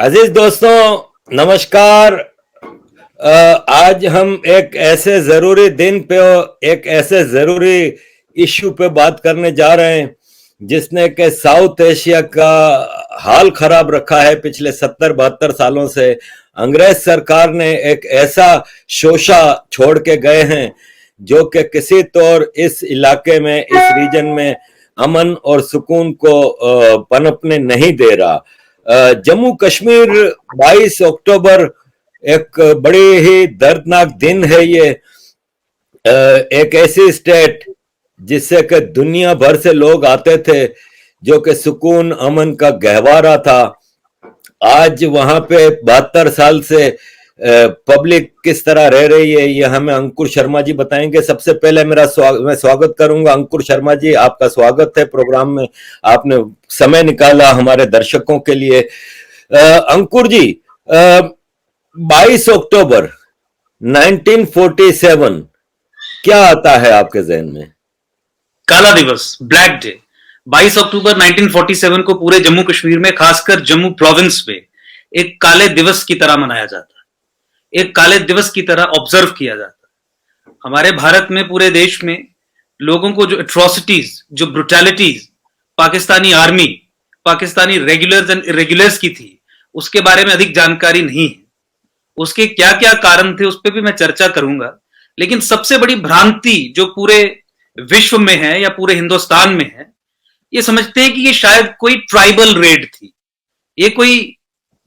अजीज दोस्तों नमस्कार। आज हम एक ऐसे जरूरी दिन पे एक ऐसे जरूरी इश्यू पे बात करने जा रहे हैं जिसने के साउथ एशिया का हाल खराब रखा है। पिछले 70-72 सालों से अंग्रेज सरकार ने एक ऐसा शोषा छोड़ के गए हैं जो कि किसी तौर इस इलाके में, इस रीजन में अमन और सुकून को पनपने नहीं दे रहा। जम्मू कश्मीर 22 अक्टूबर एक बड़ी ही दर्दनाक दिन है। ये एक ऐसी स्टेट जिससे कि दुनिया भर से लोग आते थे, जो कि सुकून अमन का गहवारा था। आज वहां पे 72 साल से पब्लिक किस तरह रह रही है, ये हमें अंकुर शर्मा जी बताएंगे। सबसे पहले मैं स्वागत करूंगा। अंकुर शर्मा जी, आपका स्वागत है प्रोग्राम में, आपने समय निकाला हमारे दर्शकों के लिए। अंकुर जी, 22 अक्टूबर 1947 क्या आता है आपके जहन में? काला दिवस, ब्लैक डे। 22 अक्टूबर 1947 को पूरे जम्मू कश्मीर में, खासकर जम्मू प्रोविंस में, एक काले दिवस की तरह मनाया जाता है, एक काले दिवस की तरह ऑब्जर्व किया जाता है। हमारे भारत में, पूरे देश में लोगों को जो एट्रोसिटीज, जो brutalities Pakistani army, Pakistani regulars and irregulars की थी, उसके बारे में अधिक जानकारी नहीं है। उसके क्या क्या कारण थे उस पर भी मैं चर्चा करूंगा। लेकिन सबसे बड़ी भ्रांति जो पूरे विश्व में है या पूरे हिंदुस्तान में है, ये समझते हैं कि ये शायद कोई ट्राइबल रेड थी, ये कोई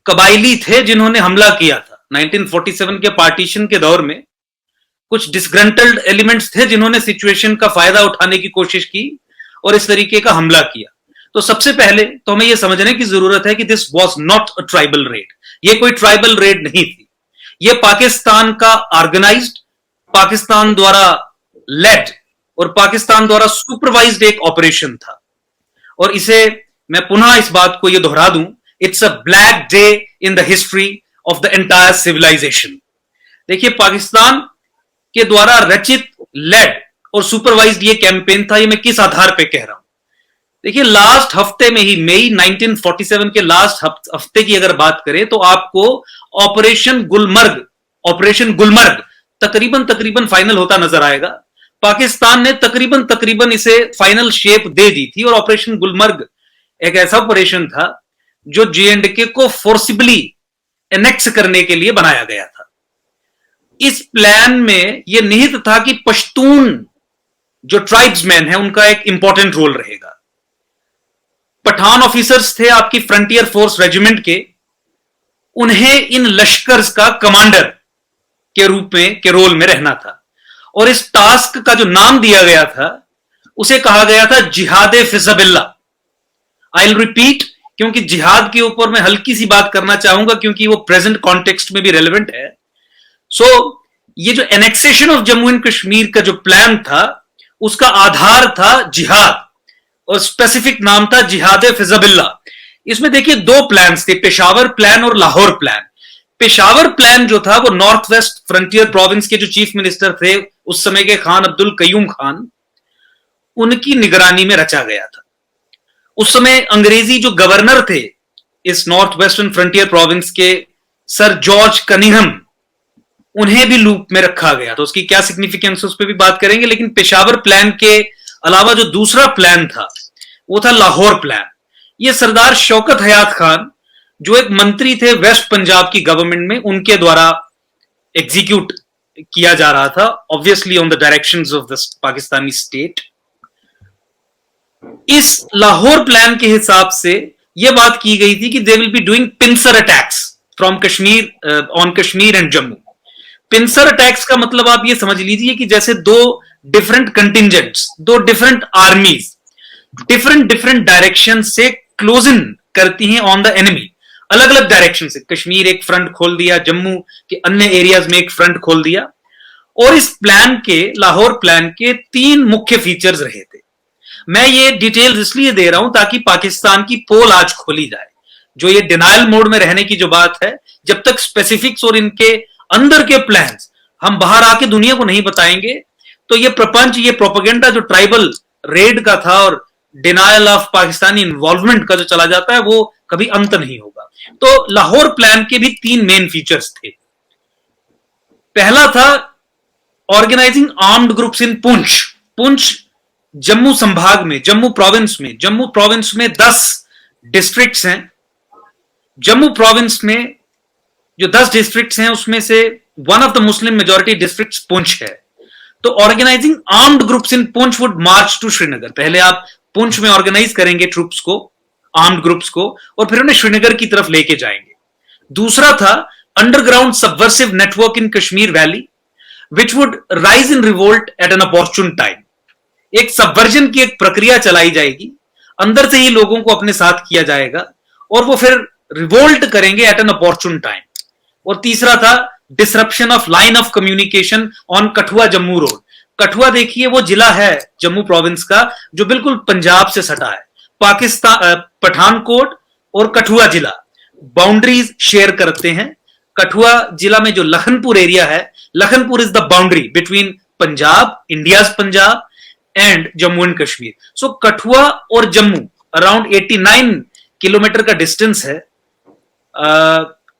कबायली थे जिन्होंने हमला किया था। 1947 के पार्टीशन के दौर में कुछ डिसग्रंटल्ड एलिमेंट्स थे जिन्होंने सिचुएशन का फायदा उठाने की कोशिश की और इस तरीके का हमला किया। तो सबसे पहले तो हमें यह समझने की जरूरत है कि this was not a tribal red. ये कोई ट्राइबल रेड नहीं थी, ये पाकिस्तान का ऑर्गेनाइज्ड, पाकिस्तान द्वारा लेड और पाकिस्तान द्वारा सुपरवाइज्ड एक ऑपरेशन था। और इसे मैं पुनः इस बात को यह दोहरा दूं, it's a black day in the history of the entire civilisation. देखिए, पाकिस्तान के द्वारा रचित, लेड और सुपरवाइज्ड ये कैंपेन था। ये मैं किस आधार पे कह रहा हूं? देखिए, लास्ट हफ्ते में ही, मई 1947 के लास्ट हफ्ते की अगर बात करें तो आपको ऑपरेशन गुलमर्ग तकरीबन फाइनल होता नजर आएगा। पाकिस्तान ने तकरीबन इसे फाइनल शेप दे दी थी। और ऑपरेशन गुलमर्ग एक ऐसा ऑपरेशन था जो J&K को फोर्सिबली एनेक्स करने के लिए बनाया गया था। इस प्लान में यह निहित था कि पश्तून जो ट्राइब्समैन है उनका एक इंपॉर्टेंट रोल रहेगा। पठान ऑफिसर्स थे आपकी फ्रंटियर फोर्स रेजिमेंट के, उन्हें इन लश्कर्स का कमांडर के रूप में, के रोल में रहना था। और इस टास्क का जो नाम दिया गया था उसे कहा गया था जिहाद फिज़बिल्लाह। आई विल रिपीट, क्योंकि जिहाद के ऊपर मैं हल्की सी बात करना चाहूंगा क्योंकि वो प्रेजेंट कॉन्टेक्स्ट में भी रेलेवेंट है। सो ये जो annexation of Jammu and Kashmir का जो प्लान था उसका आधार था जिहाद, और स्पेसिफिक नाम था जिहाद फिज़बिल्लाह। इसमें देखिए दो प्लान्स थे, पेशावर प्लान और लाहौर प्लान। पेशावर प्लान जो था वो नॉर्थ वेस्ट फ्रंटियर प्रोविंस के जो चीफ मिनिस्टर थे उस समय के, खान अब्दुल कयूम खान, उनकी निगरानी में रचा गया था। उस समय अंग्रेजी जो गवर्नर थे इस नॉर्थ वेस्टर्न फ्रंटियर प्रोविंस के, सर जॉर्ज कनिंघम, उन्हें भी लूप में रखा गया। तो उसकी क्या सिग्निफिकेंस उस पर भी बात करेंगे। लेकिन पेशावर प्लान के अलावा जो दूसरा प्लान था वो था लाहौर प्लान। ये सरदार शौकत हयात खान, जो एक मंत्री थे वेस्ट पंजाब की गवर्नमेंट में, उनके द्वारा एग्जीक्यूट किया जा रहा था, obviously on the directions of the Pakistani state. इस लाहौर प्लान के हिसाब से यह बात की गई थी कि they will be doing pincer attacks from Kashmir, on Kashmir and Jammu. Pincer attacks का मतलब आप ये समझ लीजिए कि जैसे दो डिफरेंट कंटिंजेंट्स, दो डिफरेंट आर्मीज डिफरेंट डायरेक्शन से क्लोज इन करती हैं ऑन द एनिमी, अलग अलग डायरेक्शन से। कश्मीर एक फ्रंट खोल दिया, जम्मू के अन्य एरियाज में एक फ्रंट खोल दिया। और इस प्लान के, लाहौर प्लान के 3 मुख्य फीचर्स रहे थे। मैं ये डिटेल्स इसलिए दे रहा हूं ताकि पाकिस्तान की पोल आज खोली जाए। जो ये डिनायल मोड में रहने की जो बात है, जब तक स्पेसिफिक्स और इनके अंदर के प्लान्स हम बाहर आके दुनिया को नहीं बताएंगे तो ये प्रपंच, ये प्रोपेगेंडा जो ट्राइबल रेड का था और डिनायल ऑफ पाकिस्तानी इन्वॉल्वमेंट का जो चला जाता है, वो कभी अंत नहीं होगा। तो लाहौर प्लान के भी 3 मेन फीचर्स थे। पहला था organising armed groups in Poonch. Poonch Jammu संभाग में, जम्मू प्रोविंस में 10 डिस्ट्रिक्ट्स हैं। जम्मू प्रोविंस में जो 10 डिस्ट्रिक्ट्स हैं उसमें से one of the Muslim majority districts Poonch है। तो organising armed groups in Poonch would march to Srinagar. पहले आप पुंछ में ऑर्गेनाइज करेंगे ट्रूप्स को, आर्म्ड ग्रुप्स को, और फिर उन्हें श्रीनगर की तरफ लेके जाएंगे। दूसरा था underground subversive network in Kashmir valley which would rise in revolt at an opportune time. एक सबवर्जन की एक प्रक्रिया चलाई जाएगी, अंदर से ही लोगों को अपने साथ किया जाएगा और वो फिर रिवोल्ट करेंगे एट एन अपॉर्चुन टाइम। और तीसरा था disruption of line of communication on Kathua Jammu road. Kathua देखिए वो जिला है जम्मू प्रोविंस का जो बिल्कुल पंजाब से सटा है। पाकिस्तान, पठानकोट और कठुआ जिला बाउंड्रीज शेयर करते हैं। कठुआ जिला में जो लखनपुर एरिया है, Lakhanpur is the boundary between Punjab, India's Punjab and Jammu and Kashmir. So Kathua और जम्मू अराउंड 89 किलोमीटर का डिस्टेंस है।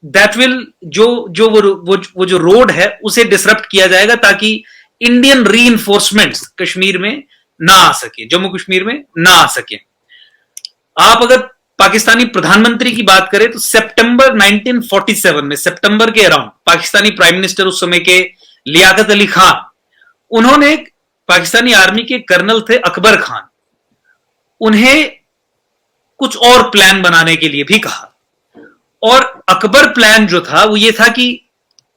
दैट विल वो जो रोड है उसे डिसरप्ट किया जाएगा ताकि इंडियन रीइंफोर्समेंट्स कश्मीर में ना आ सके, जम्मू कश्मीर में ना आ सके। आप अगर पाकिस्तानी प्रधानमंत्री की बात करें तो सितंबर 1947 में, सितंबर के अराउंड, पाकिस्तानी प्राइम मिनिस्टर उस समय के लियाकत अली खान, उन्होंने पाकिस्तानी आर्मी के कर्नल थे अकबर खान, उन्हें कुछ और प्लान बनाने के लिए भी कहा। और अकबर प्लान जो था वो ये था कि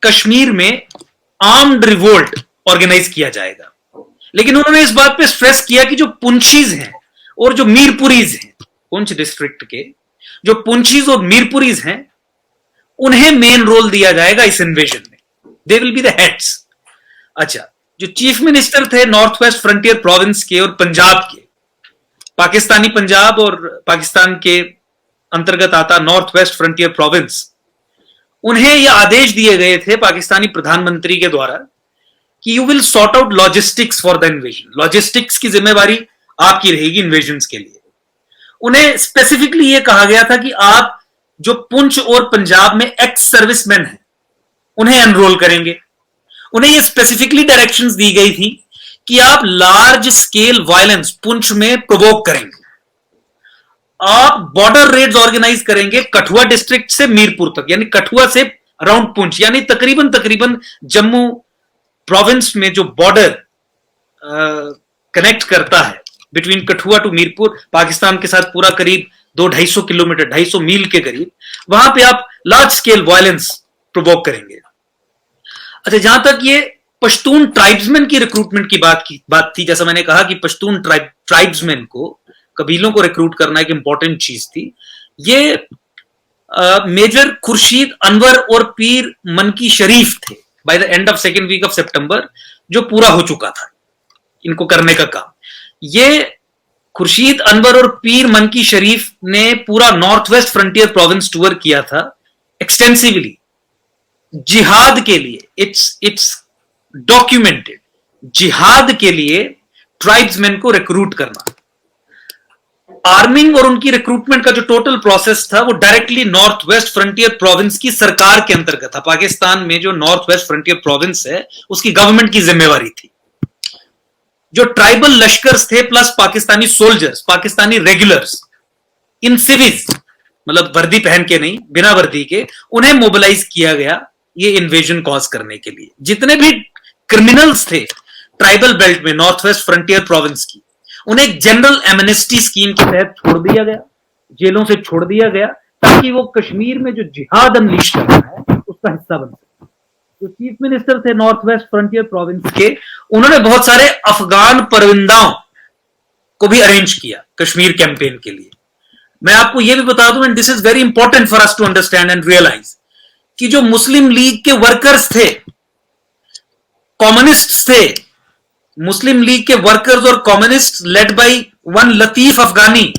कश्मीर में आर्म्ड रिवोल्ट ऑर्गेनाइज किया जाएगा। लेकिन उन्होंने इस बात पे स्ट्रेस किया कि जो पुंछीज हैं और जो मीरपुरीज हैं, पुंछ डिस्ट्रिक्ट के जो पुंछीज और मीरपुरीज हैं, उन्हें मेन रोल दिया जाएगा इस इन्वेजन में। They will be the heads. अच्छा, जो चीफ मिनिस्टर थे नॉर्थ वेस्ट फ्रंटियर प्रोविंस के और पंजाब के, पाकिस्तानी पंजाब और पाकिस्तान के अंतर्गत आता नॉर्थ वेस्ट फ्रंटियर प्रोविंस, उन्हें यह आदेश दिए गए थे पाकिस्तानी प्रधानमंत्री के द्वारा कि you will sort out logistics for the invasion. Logistics की जिम्मेवारी आपकी रहेगी इन्वेजन के लिए। उन्हें स्पेसिफिकली यह कहा गया था कि आप जो पुंछ और पंजाब में एक्स सर्विसमैन हैं उन्हें एनरोल करेंगे। उन्हें यह स्पेसिफिकली डायरेक्शंस दी गई थी कि आप लार्ज स्केल वायलेंस पुंछ में प्रोवोक करेंगे। आप बॉर्डर रेड्स ऑर्गेनाइज करेंगे कठुआ डिस्ट्रिक्ट से मीरपुर तक, यानी कठुआ से अराउंड पुंछ, यानी तकरीबन जम्मू प्रोविंस में जो बॉर्डर कनेक्ट करता है बिटवीन कठुआ टू मीरपुर, पाकिस्तान के साथ पूरा करीब 200-250 किलोमीटर, 250 मील के करीब, वहां पे आप लार्ज स्केल वायलेंस प्रोवोक करेंगे। अच्छा, जहां तक ये पश्तून ट्राइब्समैन की रिक्रूटमेंट की बात थी, जैसा मैंने कहा कि पश्तून ट्राइब्समैन को, कबीलों को रिक्रूट करना एक इंपॉर्टेंट चीज थी। ये मेजर खुर्शीद अनवर और पीर मनकी शरीफ थे by the end of second week of सितंबर, जो पूरा हो चुका था इनको करने का काम। ये खुर्शीद अनवर और पीर मनकी शरीफ ने पूरा north West Frontier province tour किया था एक्सटेंसिवली जिहाद के लिए। इट्स डॉक्यूमेंटेड, जिहाद के लिए ट्राइब्समैन को रिक्रूट करना। आर्मिंग और उनकी रिक्रूटमेंट का जो टोटल प्रोसेस था वो directly north West Frontier province की सरकार के अंतर्गत था। पाकिस्तान में जो नॉर्थ वेस्ट फ्रंटियर प्रोविंस है उसकी गवर्नमेंट की जिम्मेवारी थी। जो ट्राइबल लश्कर्स थे plus Pakistani soldiers, Pakistani regulars in civil, मतलब वर्दी पहन के नहीं, बिना वर्दी के, उन्हें मोबिलाइज किया गया ये इन्वेजन कॉज करने के लिए। जितने भी क्रिमिनल्स थे ट्राइबल बेल्ट में नॉर्थ वेस्ट फ्रंटियर प्रोविंस की, उन्हें एक जनरल एमनेस्टी स्कीम के तहत छोड़ दिया गया, जेलों से छोड़ दिया गया, ताकि वो कश्मीर में जो जिहाद अनलीश करना है उसका हिस्सा बन सके। जो चीफ मिनिस्टर थे नॉर्थ वेस्ट फ्रंटियर प्रोविंस के, उन्होंने बहुत सारे अफगान परविंदाओं को भी अरेंज किया कश्मीर कैंपेन के लिए। मैं आपको यह भी बता दूं, and this is very important for us to understand and realize, कि जो मुस्लिम लीग के वर्कर्स थे, कम्युनिस्ट थे, मुस्लिम लीग के वर्कर्स और communist led by one Latif Afghani,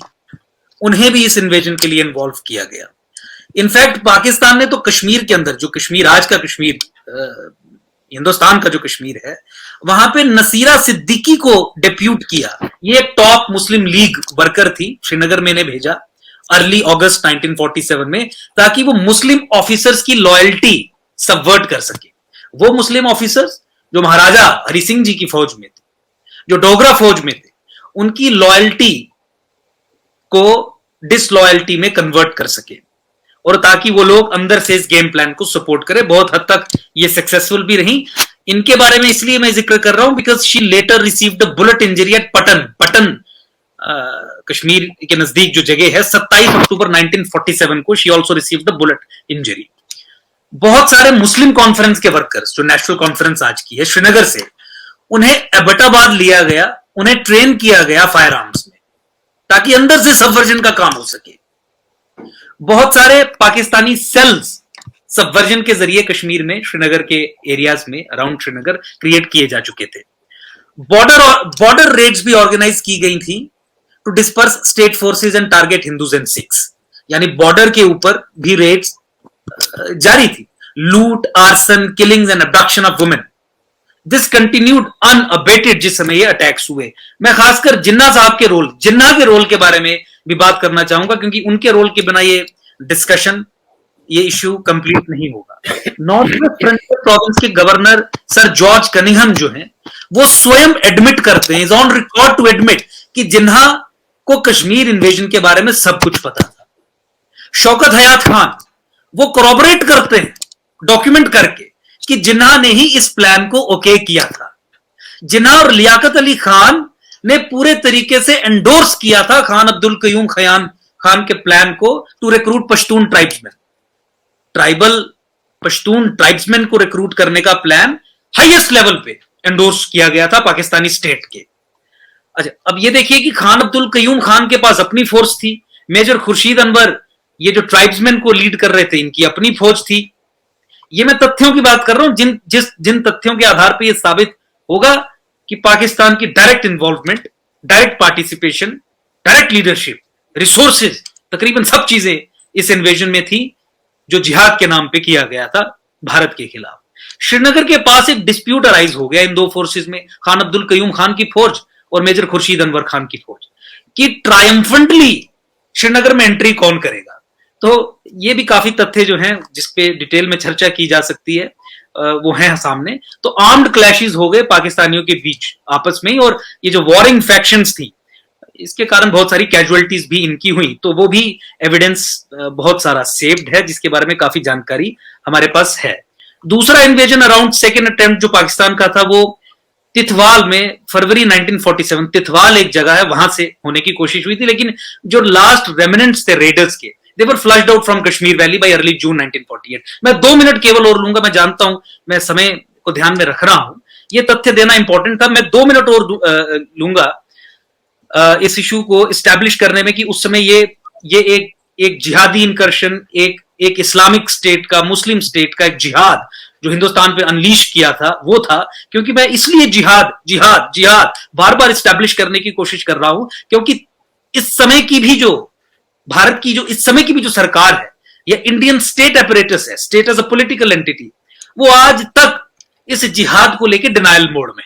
उन्हें भी इस इन्वेजन के लिए इन्वॉल्व किया गया। इनफैक्ट पाकिस्तान ने तो कश्मीर के अंदर, जो कश्मीर आज का कश्मीर, हिंदुस्तान का जो कश्मीर है, वहां पे नसीरा सिद्दीकी को डिप्यूट किया। ये एक टॉप मुस्लिम लीग वर्कर थी, श्रीनगर में इन्हें भेजा अर्ली अगस्त 1947 में, ताकि वो मुस्लिम ऑफिसर्स की लॉयल्टी सबवर्ट कर सके। वो मुस्लिम ऑफिसर्स जो महाराजा हरि सिंह जी की फौज में थे, जो डोगरा फौज में थे, उनकी लॉयल्टी को डिसलॉयल्टी में कन्वर्ट कर सके, और ताकि वो लोग अंदर से इस गेम प्लान को सपोर्ट करें। बहुत हद तक ये सक्सेसफुल भी रही। इनके बारे में इसलिए मैं जिक्र कर रहा हूं because she later received a bullet injury at Pattan Kashmir के नजदीक जो जगह है, 27 अक्टूबर 1947 को she also received a bullet injury. बहुत सारे मुस्लिम कॉन्फ्रेंस के वर्कर्स जो नेशनल कॉन्फ्रेंस आज की है श्रीनगर से, उन्हें एबटाबाद लिया गया, उन्हें ट्रेन किया गया फायर आर्म्स में, ताकि अंदर से सबवर्जन का काम हो सके। बहुत सारे पाकिस्तानी सेल्स सबवर्जन के जरिए कश्मीर में, श्रीनगर के एरियाज में, अराउंड श्रीनगर क्रिएट किए जा चुके थे। बॉर्डर रेड्स भी ऑर्गेनाइज की गई थी to disperse state forces and target Hindus and Sikhs, यानी बॉर्डर के ऊपर भी रेड्स जारी थी। लूट, arson, killings and abduction of women, this continued unabated जिस समय ये अटैक्स हुए। मैं खासकर जिन्ना साहब के रोल, जिन्ना के रोल के बारे में भी बात करना चाहूंगा, क्योंकि उनके रोल के बिना ये डिस्कशन, ये इश्यू कंप्लीट नहीं होगा। नॉर्थ वेस्ट फ्रंटियर प्रोविंस के गवर्नर सर जॉर्ज कनिंघम जो हैं, वो स्वयं एडमिट करते हैं, is on record to admit, कि जिन्ना को कश्मीर इन्वेजन के बारे में सब कुछ पता था। शौकत हयात खान वो कोरोबोरेट करते हैं डॉक्यूमेंट करके कि जिन्ना ने ही इस प्लान को ओके किया था। जिन्ना और लियाकत अली खान ने पूरे तरीके से एंडोर्स किया था खान अब्दुल कयूम खान के प्लान को to recruit Pashtun tribesman. Tribal Pashtun tribesman को रिक्रूट करने का प्लान हाईएस्ट लेवल पे एंडोर्स किया गया था पाकिस्तानी स्टेट के। अच्छा, अब ये देखिए कि खान अब्दुल कयूम खान के पास अपनी फोर्स थी, मेजर खुर्शीद अनवर ये जो ट्राइब्समैन को लीड कर रहे थे, इनकी अपनी फौज थी। ये मैं तथ्यों की बात कर रहा हूं, जिन तथ्यों के आधार पर यह साबित होगा कि पाकिस्तान की direct involvement, direct participation, direct leadership, resources, तकरीबन सब चीजें इस इन्वेजन में थी जो जिहाद के नाम पे किया गया था भारत के खिलाफ। श्रीनगर के पास एक डिस्प्यूट अराइज हो गया इन दो फोर्सेस में, खान अब्दुल कयूम खान की फौज और मेजर खुर्शीद अनवर खान की फौज, कि ट्रायम्फेंटली श्रीनगर में एंट्री कौन करेगा। तो ये भी काफी तथ्य जो हैं जिसपे डिटेल में चर्चा की जा सकती है, वो हैं सामने। तो आर्म्ड क्लैशेस हो गए पाकिस्तानियों के बीच आपस में ही, और ये जो वॉरिंग फैक्शंस थी, इसके कारण बहुत सारी कैजुअलिटीज भी इनकी हुई। तो वो भी एविडेंस बहुत सारा सेव्ड है, जिसके बारे में काफी जानकारी हमारे पास है। दूसरा इन्वेजन अराउंड सेकेंड अटेम्प्ट जो पाकिस्तान का था, वो तिथवाल में फरवरी 1947, तिथवाल एक जगह है, वहां से होने की कोशिश हुई थी, लेकिन जो लास्ट रेमिनेंट्स थे रेडर्स के, they were flushed out from Kashmir Valley by early June 1948। मैं 2 मिनट केवल और लूंगा, मैं जानता हूं मैं समय को ध्यान में रख रहा हूं, ये तथ्य देना इंपॉर्टेंट था। मैं 2 मिनट और लूंगा इस इशू को एस्टैब्लिश करने में कि उस समय ये एक जिहादी इंकर्शन, एक इस्लामिक स्टेट का, मुस्लिम स्टेट का एक जिहाद जो हिंदुस्तान पे अनलीश किया था, वो था। क्योंकि मैं इसलिए जिहाद बार बार एस्टैब्लिश करने की कोशिश कर रहा हूं, क्योंकि इस समय की भी जो भारत की जो इस समय की भी जो सरकार है, या इंडियन स्टेट अपरेटस है, state as a political entity, वो आज तक इस जिहाद को लेकर डिनायल मोड में।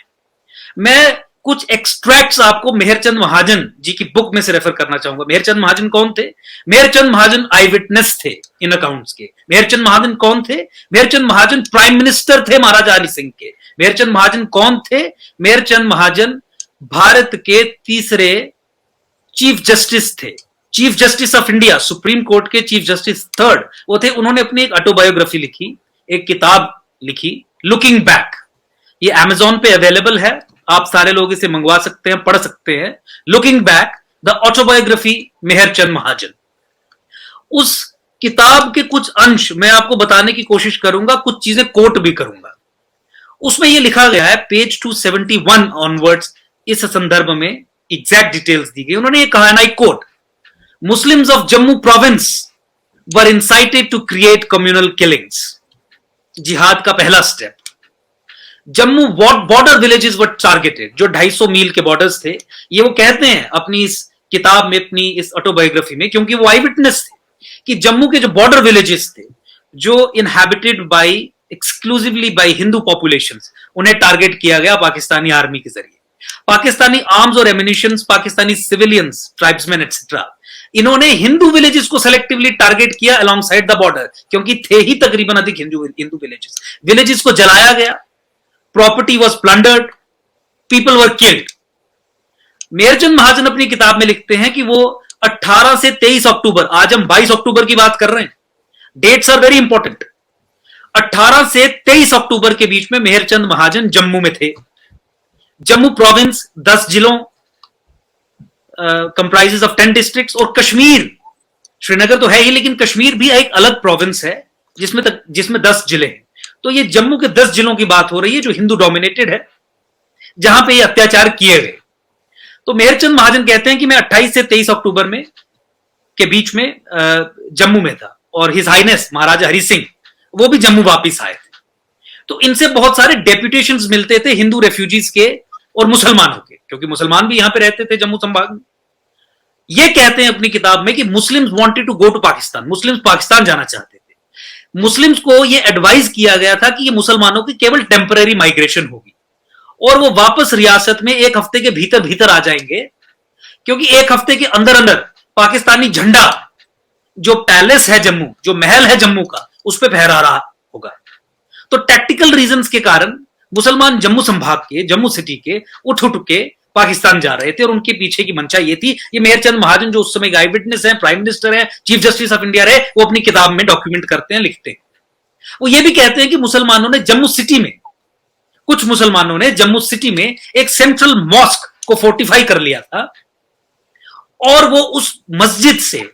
मैं कुछ एक्सट्रैक्ट्स आपको मेहरचंद महाजन जी की बुक में से रेफर करना चाहूंगा। मेहरचंद महाजन कौन थे? मेहरचंद महाजन आई विटनेस थे इन अकाउंट्स के। मेहरचंद महाजन कौन थे? मेहरचंद महाजन प्राइम मिनिस्टर थे महाराजा हरि सिंह के। मेहरचंद महाजन कौन थे? मेहरचंद महाजन भारत के तीसरे चीफ जस्टिस थे, chief justice of India, supreme court के चीफ जस्टिस थर्ड वो थे। उन्होंने अपनी एक ऑटोबायोग्राफी लिखी, एक किताब लिखी, लुकिंग बैक। ये अमेजॉन पे अवेलेबल है, आप सारे लोग इसे मंगवा सकते हैं, पढ़ सकते हैं। Looking back, the autobiography Mehr Chand Mahajan. उस किताब के कुछ अंश मैं आपको बताने की कोशिश करूंगा, कुछ चीजें कोट भी करूंगा। उसमें यह लिखा गया है, पेज 271 ऑनवर्ड्स, इस संदर्भ में एग्जैक्ट डिटेल्स दी गई। उन्होंने ये कहा है, I quote, Muslims of Jammu province were incited to create communal killings। जिहाद का पहला स्टेप। जम्मू बॉर्डर विलेजेस वर टारगेटेड, जो 250 मील के बॉर्डर्स थे। ये वो कहते हैं अपनी इस किताब में, अपनी इस ऑटोबायोग्राफी में, क्योंकि वो आई विटनेस थे, कि जम्मू के जो बॉर्डर विलेजेस थे, जो inhabited by exclusively by Hindu populations, उन्हें टारगेट किया गया पाकिस्तानी आर्मी के जरिए। पाकिस्तानी आर्म्स और ammunitions, Pakistani civilians, tribesman etcetera, इन्होंने हिंदू विलेजेस को सेलेक्टिवली टारगेट किया अलोंग साइड द बॉर्डर, क्योंकि थे ही तकरीबन अधिक हिंदू विलेजेस को जलाया गया, property was plundered, people were killed. Mehr Chand Mahajan अपनी किताब में लिखते हैं कि वो 18 से 23 अक्टूबर, आज हम 22 अक्टूबर की बात कर रहे हैं, डेट्स आर वेरी इंपॉर्टेंट, 18 से 23 अक्टूबर के बीच में मेहरचंद महाजन जम्मू में थे। जम्मू प्रोविंस 10 जिलों कंप्राइजेस ऑफ 10 डिस्ट्रिक्ट्स, और कश्मीर, श्रीनगर तो है ही लेकिन कश्मीर भी एक अलग प्रोविंस है जिसमें 10 जिले हैं। तो ये जम्मू के 10 जिलों की बात हो रही है जो हिंदू डोमिनेटेड है, जहां पे ये अत्याचार किए गए। तो मेहरचंद महाजन कहते हैं कि मैं 28 से 23 अक्टूबर में के बीच में जम्मू में था, और हिज हाइनेस महाराजा हरि सिंह वो भी जम्मू वापिस आए थे। तो इनसे बहुत सारे डेप्यूटेशंस मिलते थे हिंदू रेफ्यूजीज के और मुसलमानों के, क्योंकि मुसलमान भी यहां पे रहते थे जम्मू संभाग में। ये कहते हैं अपनी किताब में कि Muslims wanted to go to Pakistan, Muslims Pakistan जाना चाहते थे। मुस्लिम्स को यह एडवाइस किया गया था कि ये मुसलमानों की केवल टेम्पररी माइग्रेशन होगी और वो वापस रियासत में 1 हफ्ते के भीतर भीतर आ जाएंगे, क्योंकि 1 हफ्ते के अंदर अंदर पाकिस्तानी झंडा जो पैलेस है जम्मू, जो महल है जम्मू का, उस पर फहरा रहा होगा। तो टैक्टिकल रीजंस के कारण मुसलमान जम्मू संभाग के, जम्मू सिटी के उठ के पाकिस्तान जा रहे थे, और उनके पीछे की मंशा ये थी। ये मेहरचंद महाजन जो उस समय गाइड विटनेस है, प्राइम मिनिस्टर है, चीफ जस्टिस ऑफ इंडिया रहे, वो अपनी किताब में डॉक्यूमेंट करते हैं, लिखते हैं। वो ये भी कहते हैं कि मुसलमानों ने जम्मू सिटी में, कुछ मुसलमानों ने जम्मू सिटी में एक सेंट्रल मॉस्क को फोर्टिफाई कर लिया था, और वो उस मस्जिद से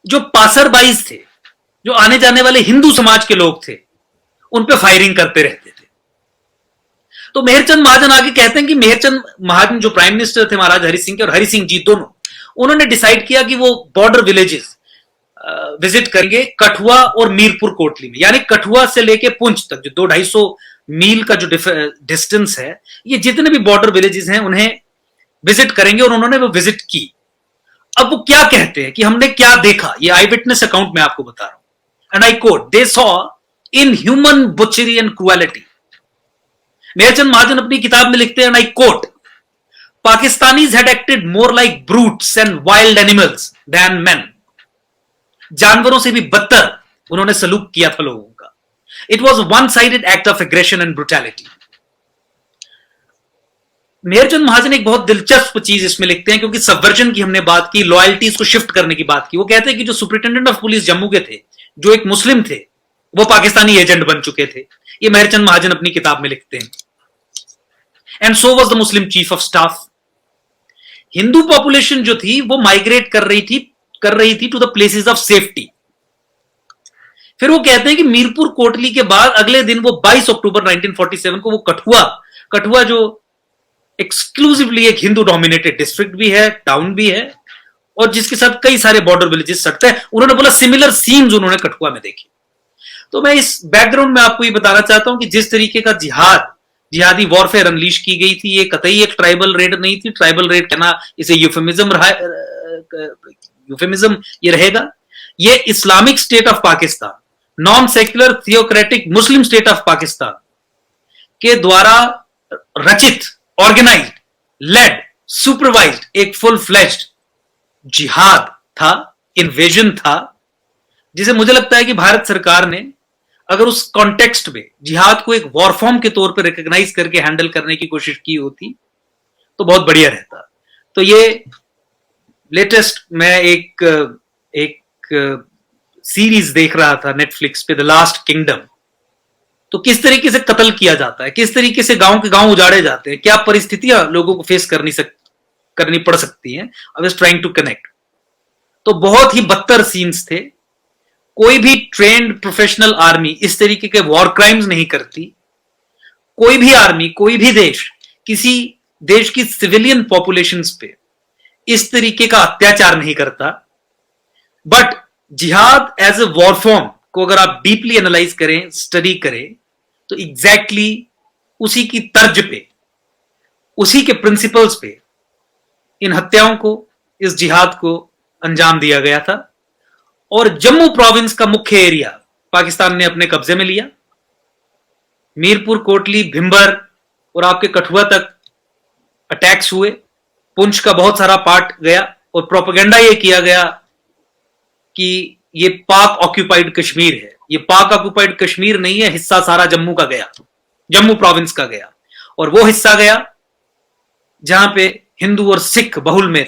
जो पासरबाईज थे, जो आने जाने वाले हिंदू समाज के लोग थे, उन पे फायरिंग करते रहते थे। तो मेहरचंद महाजन आगे कहते हैं कि मेहरचंद महाजन जो प्राइम मिनिस्टर थे महाराज हरि सिंह के, और हरि सिंह जी दोनों, उन्होंने डिसाइड किया कि वो बॉर्डर विलेजेस विजिट करेंगे, कठुआ और मीरपुर कोटली में, यानी कठुआ से लेके पुंछ तक जो 200-250 मील का जो डिस्टेंस है, ये जितने भी बॉर्डर विलेजेस हैं उन्हें विजिट करेंगे, और उन्होंने वो विजिट की। अब वो क्या कहते हैं कि हमने क्या देखा, ये आई विटनेस अकाउंट में आपको बता रहा हूं, and I quote, they saw in human butchery and cruelty. Mehr Chand Mahajan अपनी किताब में लिखते हैं, and I quote, Pakistanis had acted more like brutes and wild animals than men. जानवरों से भी बदतर उन्होंने सलूक किया था लोगों का। It was one sided act of aggression and brutality. Mehr Chand Mahajan एक बहुत दिलचस्प चीज इसमें लिखते हैं, क्योंकि सबवर्जन की हमने बात की, लॉयल्टीज को शिफ्ट करने की बात की। वो कहते हैं कि जो सुपरिटेंडेंट ऑफ पुलिस जम्मू के थे, जो एक मुस्लिम थे, वो पाकिस्तानी एजेंट बन चुके थे। ये मेहरचंद महाजन अपनी किताब में लिखते हैं। And so was the Muslim chief of staff. Hindu population जो थी वो माइग्रेट कर रही थी to the places of safety. फिर वो कहते हैं कि मीरपुर कोटली के बाद अगले दिन वो 22 अक्टूबर 1947 को वो कठुआ जो एक्सक्लूसिवली एक हिंदू डोमिनेटेड डिस्ट्रिक्ट भी है, टाउन भी है, और जिसके साथ कई सारे बॉर्डर विलेजेस सटते हैं, उन्होंने बोला सिमिलर सीन्स उन्होंने कठुआ में देखी। तो मैं इस बैकग्राउंड में आपको ये बताना चाहता हूं कि जिस तरीके का जिहादी वॉरफेयर अनलीश की गई थी, ये कतई एक ट्राइबल रेड नहीं थी। ट्राइबल रेड कहना इसे यूफेमिज्म ये रहेगा। ये Islamic state of Pakistan, non secular theocratic Muslim state of Pakistan के द्वारा रचित, ऑर्गेनाइज्ड, लेड, सुपरवाइज्ड एक फुल फ्लेज्ड जिहाद था, इन्वेजन था, जिसे मुझे लगता है कि भारत सरकार ने अगर उस कॉन्टेक्स्ट में जिहाद को एक वॉरफॉर्म के तौर पर रिकॉग्नाइज करके हैंडल करने की कोशिश की होती तो बहुत बढ़िया रहता। तो ये लेटेस्ट मैं एक सीरीज देख रहा था नेटफ्लिक्स पे, द लास्ट किंगडम। तो किस तरीके से कत्ल किया जाता है, किस तरीके से गांव के गांव उजाड़े जाते हैं, क्या परिस्थितियां लोगों को फेस करनी पड़ सकती हैं। I was trying to connect. तो बहुत ही बदतर सीन्स थे। कोई भी ट्रेंड प्रोफेशनल आर्मी इस तरीके के वॉर क्राइम्स नहीं करती। कोई भी आर्मी, कोई भी देश किसी देश की सिविलियन पॉपुलेशंस पे इस तरीके का अत्याचार नहीं करता। बट जिहाद एज ए वॉर फॉर्म को अगर आप डीपली एनालाइज करें, स्टडी करें, तो एग्जैक्टली उसी की तर्ज पे, उसी के प्रिंसिपल्स पे इन हत्याओं को, इस जिहाद को अंजाम दिया गया था। और जम्मू प्रोविंस का मुख्य एरिया पाकिस्तान ने अपने कब्जे में लिया। मीरपुर, कोटली, भिंबर और आपके कठुआ तक अटैक्स हुए। पुंछ का बहुत सारा पार्ट गया, और प्रोपेगेंडा ये किया गया कि ये पाक ऑक्यूपाइड कश्मीर है। ये पाक ऑक्यूपाइड कश्मीर नहीं है, हिस्सा सारा जम्मू का गया, जम्मू प्रोविंस का गया, और वो हिस्सा गया जहां पे हिंदू और सिख बहुल में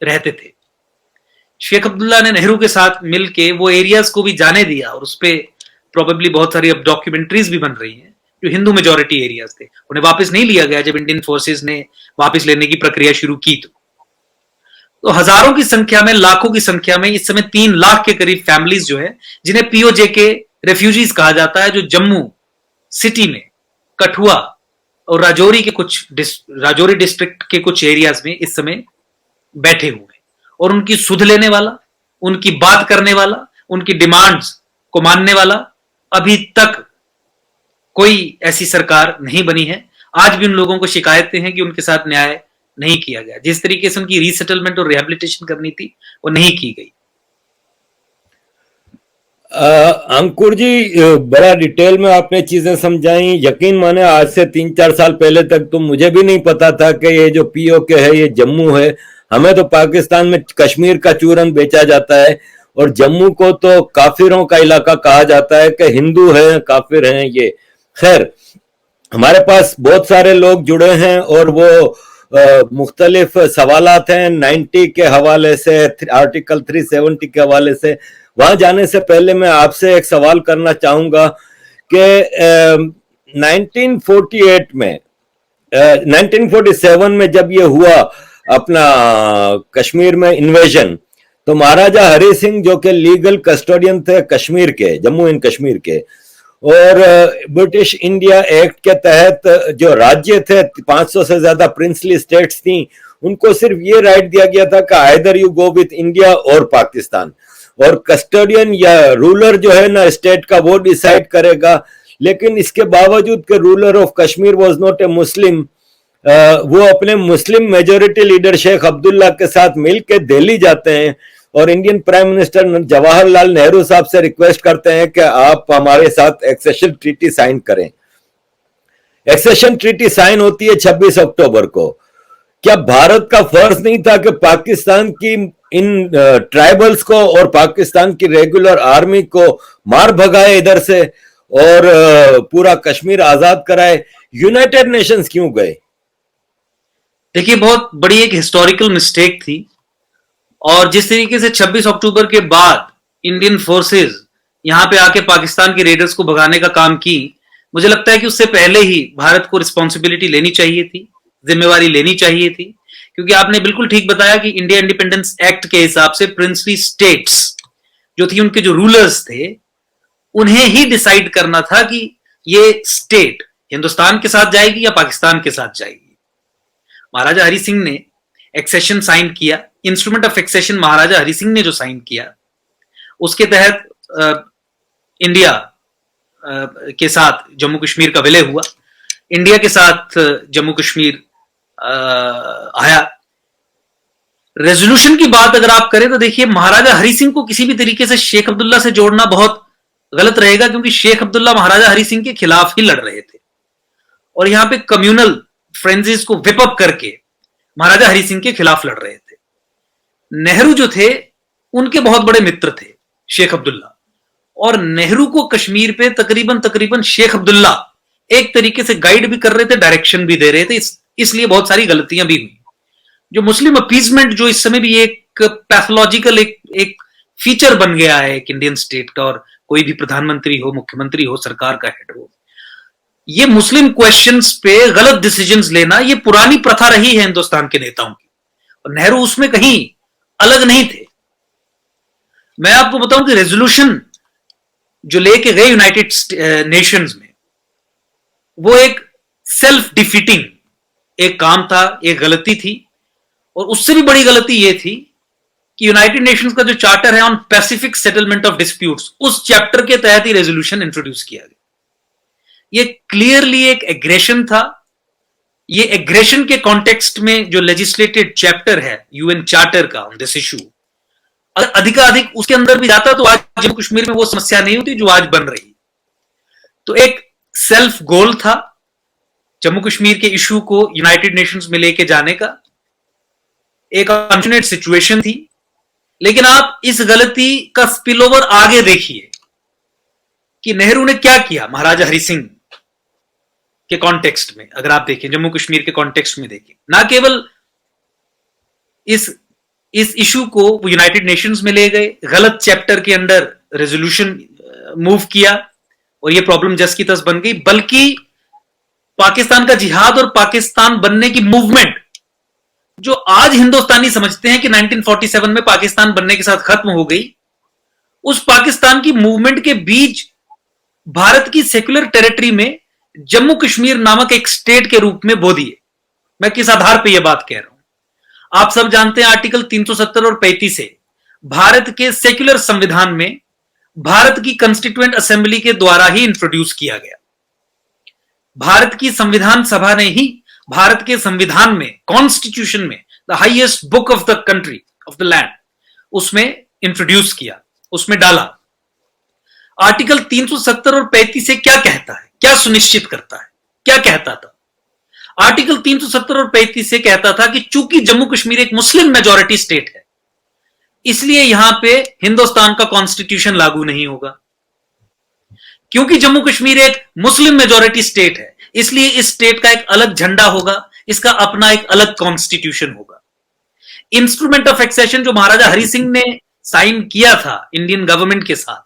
रहते थे। शेख अब्दुल्ला ने नेहरू के साथ मिलके वो एरियाज को भी जाने दिया, और उस पर प्रोबेबली बहुत सारी अब डॉक्यूमेंट्रीज भी बन रही हैं जो हिंदू मेजोरिटी एरियाज थे, उन्हें वापस नहीं लिया गया जब इंडियन फोर्सेस ने वापस लेने की प्रक्रिया शुरू की। तो हजारों की संख्या में, लाखों की संख्या में इस समय 3 लाख के करीब फैमिलीज जो है, जिन्हें पीओजे के रेफ्यूजीज कहा जाता है, जो जम्मू सिटी में, कठुआ और राजौरी डिस्ट्रिक्ट के कुछ एरियाज में इस समय बैठे हुए हैं, और उनकी सुध लेने वाला, उनकी बात करने वाला, उनकी डिमांड्स को मानने वाला अभी तक कोई ऐसी सरकार नहीं बनी है। आज भी उन लोगों को शिकायतें हैं कि उनके साथ न्याय नहीं किया गया, जिस तरीके से उनकी रीसेटलमेंट और रिहेबिलिटेशन करनी थी वो नहीं की गई। अंकुर जी, बड़ा डिटेल में आपने चीजें समझाई। यकीन माने आज से 3-4 साल पहले तक तो मुझे भी नहीं पता था कि ये जो पीओके है ये जम्मू है। हमें तो पाकिस्तान में कश्मीर का चूरन बेचा जाता है, और जम्मू को तो काफिरों का इलाका कहा जाता है कि हिंदू हैं, काफिर हैं ये। खैर, हमारे पास बहुत सारे लोग जुड़े हैं और वो मुख्तलिफ सवालात हैं 90 के हवाले से, आर्टिकल 370 के हवाले से। वहां जाने से पहले मैं आपसे एक सवाल करना चाहूंगा कि 1948 में 1947 में जब ये हुआ अपना कश्मीर में इन्वेजन, तो महाराजा हरि सिंह जो कि लीगल कस्टोडियन थे कश्मीर के, जम्मू एंड कश्मीर के, और ब्रिटिश इंडिया एक्ट के तहत जो राज्य थे, 500 से ज्यादा प्रिंसली स्टेट्स थी, उनको सिर्फ ये राइट दिया गया था कि either you go with India और पाकिस्तान, और कस्टोडियन या रूलर जो है ना स्टेट का, वो डिसाइड करेगा। लेकिन इसके बावजूद के ruler of Kashmir was not a Muslim, वो अपने Muslim majority leader Sheikh Abdullah के साथ मिलकर दिल्ली जाते हैं और Indian prime minister Jawaharlal Nehru साहब से रिक्वेस्ट करते हैं कि आप हमारे साथ एक्सेशन ट्रीटी साइन करें। एक्सेशन ट्रीटी साइन होती है 26 अक्टूबर को। क्या भारत का फर्ज नहीं था कि पाकिस्तान की इन ट्राइबल्स को और पाकिस्तान की रेगुलर आर्मी को मार भगाए इधर से और पूरा कश्मीर आजाद कराए? यूनाइटेड नेशंस क्यों गए? देखिए, बहुत बड़ी एक हिस्टोरिकल मिस्टेक थी, और जिस तरीके से 26 अक्टूबर के बाद इंडियन फोर्सेस यहां पे आके पाकिस्तान के रेडर्स को भगाने का काम की, मुझे लगता है कि उससे पहले ही भारत को रिस्पॉन्सिबिलिटी लेनी चाहिए थी, जिम्मेवारी लेनी चाहिए थी। क्योंकि आपने बिल्कुल ठीक बताया कि इंडिया इंडिपेंडेंस एक्ट के हिसाब से प्रिंसली स्टेट्स जो थी, उनके जो रूलर्स थे, उन्हें ही डिसाइड करना था कि ये स्टेट हिंदुस्तान के साथ जाएगी या पाकिस्तान के साथ जाएगी। महाराजा हरि सिंह ने एक्सेशन साइन किया, इंस्ट्रूमेंट ऑफ एक्सेशन महाराजा हरि सिंह ने जो साइन किया, उसके तहत इंडिया के साथ जम्मू कश्मीर का विलय हुआ, इंडिया के साथ जम्मू कश्मीर आया। रेजोल्यूशन की बात अगर आप करें तो देखिए, महाराजा हरि सिंह को किसी भी तरीके से शेख अब्दुल्ला से जोड़ना बहुत गलत रहेगा, क्योंकि शेख अब्दुल्ला महाराजा हरि सिंह के खिलाफ ही लड़ रहे थे, और यहां पे कम्युनल फ्रेंजीज को विप अप करके महाराजा हरि सिंह के खिलाफ लड़ रहे थे। नेहरू जो थे, उनके बहुत बड़े मित्र थे शेख अब्दुल्ला, और नेहरू को कश्मीर पे तकरीबन शेख अब्दुल्ला एक तरीके से गाइड भी कर रहे थे, डायरेक्शन भी दे रहे थे, इसलिए बहुत सारी गलतियां भी हुई। जो मुस्लिम अपीजमेंट जो इस समय भी एक पैथोलॉजिकल एक फीचर बन गया है एक इंडियन स्टेट का, और कोई भी प्रधानमंत्री हो, मुख्यमंत्री हो, सरकार का हेड हो, ये मुस्लिम क्वेश्चंस पे गलत डिसीजंस लेना, ये पुरानी प्रथा रही है हिंदुस्तान के नेताओं की, और नेहरू उसमें कहीं अलग नहीं थे। मैं आपको बताऊं कि रेजोल्यूशन जो लेके गए यूनाइटेड नेशंस में, वो एक सेल्फ डिफीटिंग एक काम था, एक गलती थी। और उससे भी बड़ी गलती ये थी कि यूनाइटेड नेशंस का जो चार्टर है on Pacific settlement of disputes, उस चैप्टर के तहत ही रेजोल्यूशन इंट्रोड्यूस किया गया। ये क्लियरली एक एग्रेशन था। ये एग्रेशन के कॉन्टेक्स्ट में जो लेजिस्लेटेड चैप्टर है यूएन चार्टर का ऑन दिस इशू, अगर अधिकाधिक उसके अंदर भी जाता तो आज जम्मू कश्मीर में वो समस्या नहीं होती जो आज बन रही। तो एक सेल्फ गोल था जम्मू कश्मीर के इशू को यूनाइटेड नेशंस में लेके जाने का, एक अनफॉर्चुनेट सिचुएशन थी, लेकिन आप इस गलती का स्पिल ओवर आगे देखिए कि नेहरू ने क्या किया महाराजा हरि सिंह के कॉन्टेक्स्ट में। अगर आप देखें जम्मू कश्मीर के कॉन्टेक्स्ट में देखें, ना केवल इस इशू को वो यूनाइटेड नेशंस में ले गए, गलत चैप्टर के अंडर रेजोल्यूशन मूव किया और ये प्रॉब्लम जस की तस बन गई, बल्कि पाकिस्तान का जिहाद और पाकिस्तान बनने की मूवमेंट जो आज हिंदुस्तानी समझते हैं कि 1947 में पाकिस्तान बनने के साथ खत्म हो गई, उस पाकिस्तान की मूवमेंट के बीच भारत की सेक्युलर टेरिटरी में जम्मू कश्मीर नामक एक स्टेट के रूप में बो दिए। मैं किस आधार पर यह बात कह रहा हूं, आप सब जानते हैं आर्टिकल 370 और 35 से भारत के सेक्युलर संविधान में भारत की कॉन्स्टिट्यूएंट असेंबली के द्वारा ही इंट्रोड्यूस किया गया। भारत की संविधान सभा ने ही भारत के संविधान में, कॉन्स्टिट्यूशन में, the highest book of the country, of the land, उसमें इंट्रोड्यूस किया, उसमें डाला। आर्टिकल 370 और 35 से क्या कहता है, क्या सुनिश्चित करता है, क्या कहता था? आर्टिकल 370 और 35 से कहता था कि चूंकि जम्मू कश्मीर एक मुस्लिम मेजॉरिटी स्टेट है, इसलिए यहां पे हिंदुस्तान का कॉन्स्टिट्यूशन लागू नहीं होगा। क्योंकि जम्मू कश्मीर एक मुस्लिम मेजॉरिटी स्टेट है, इसलिए इस स्टेट का एक अलग झंडा होगा, इसका अपना एक अलग कॉन्स्टिट्यूशन होगा। इंस्ट्रूमेंट ऑफ एक्सेशन जो महाराजा हरि सिंह ने साइन किया था इंडियन गवर्नमेंट के साथ,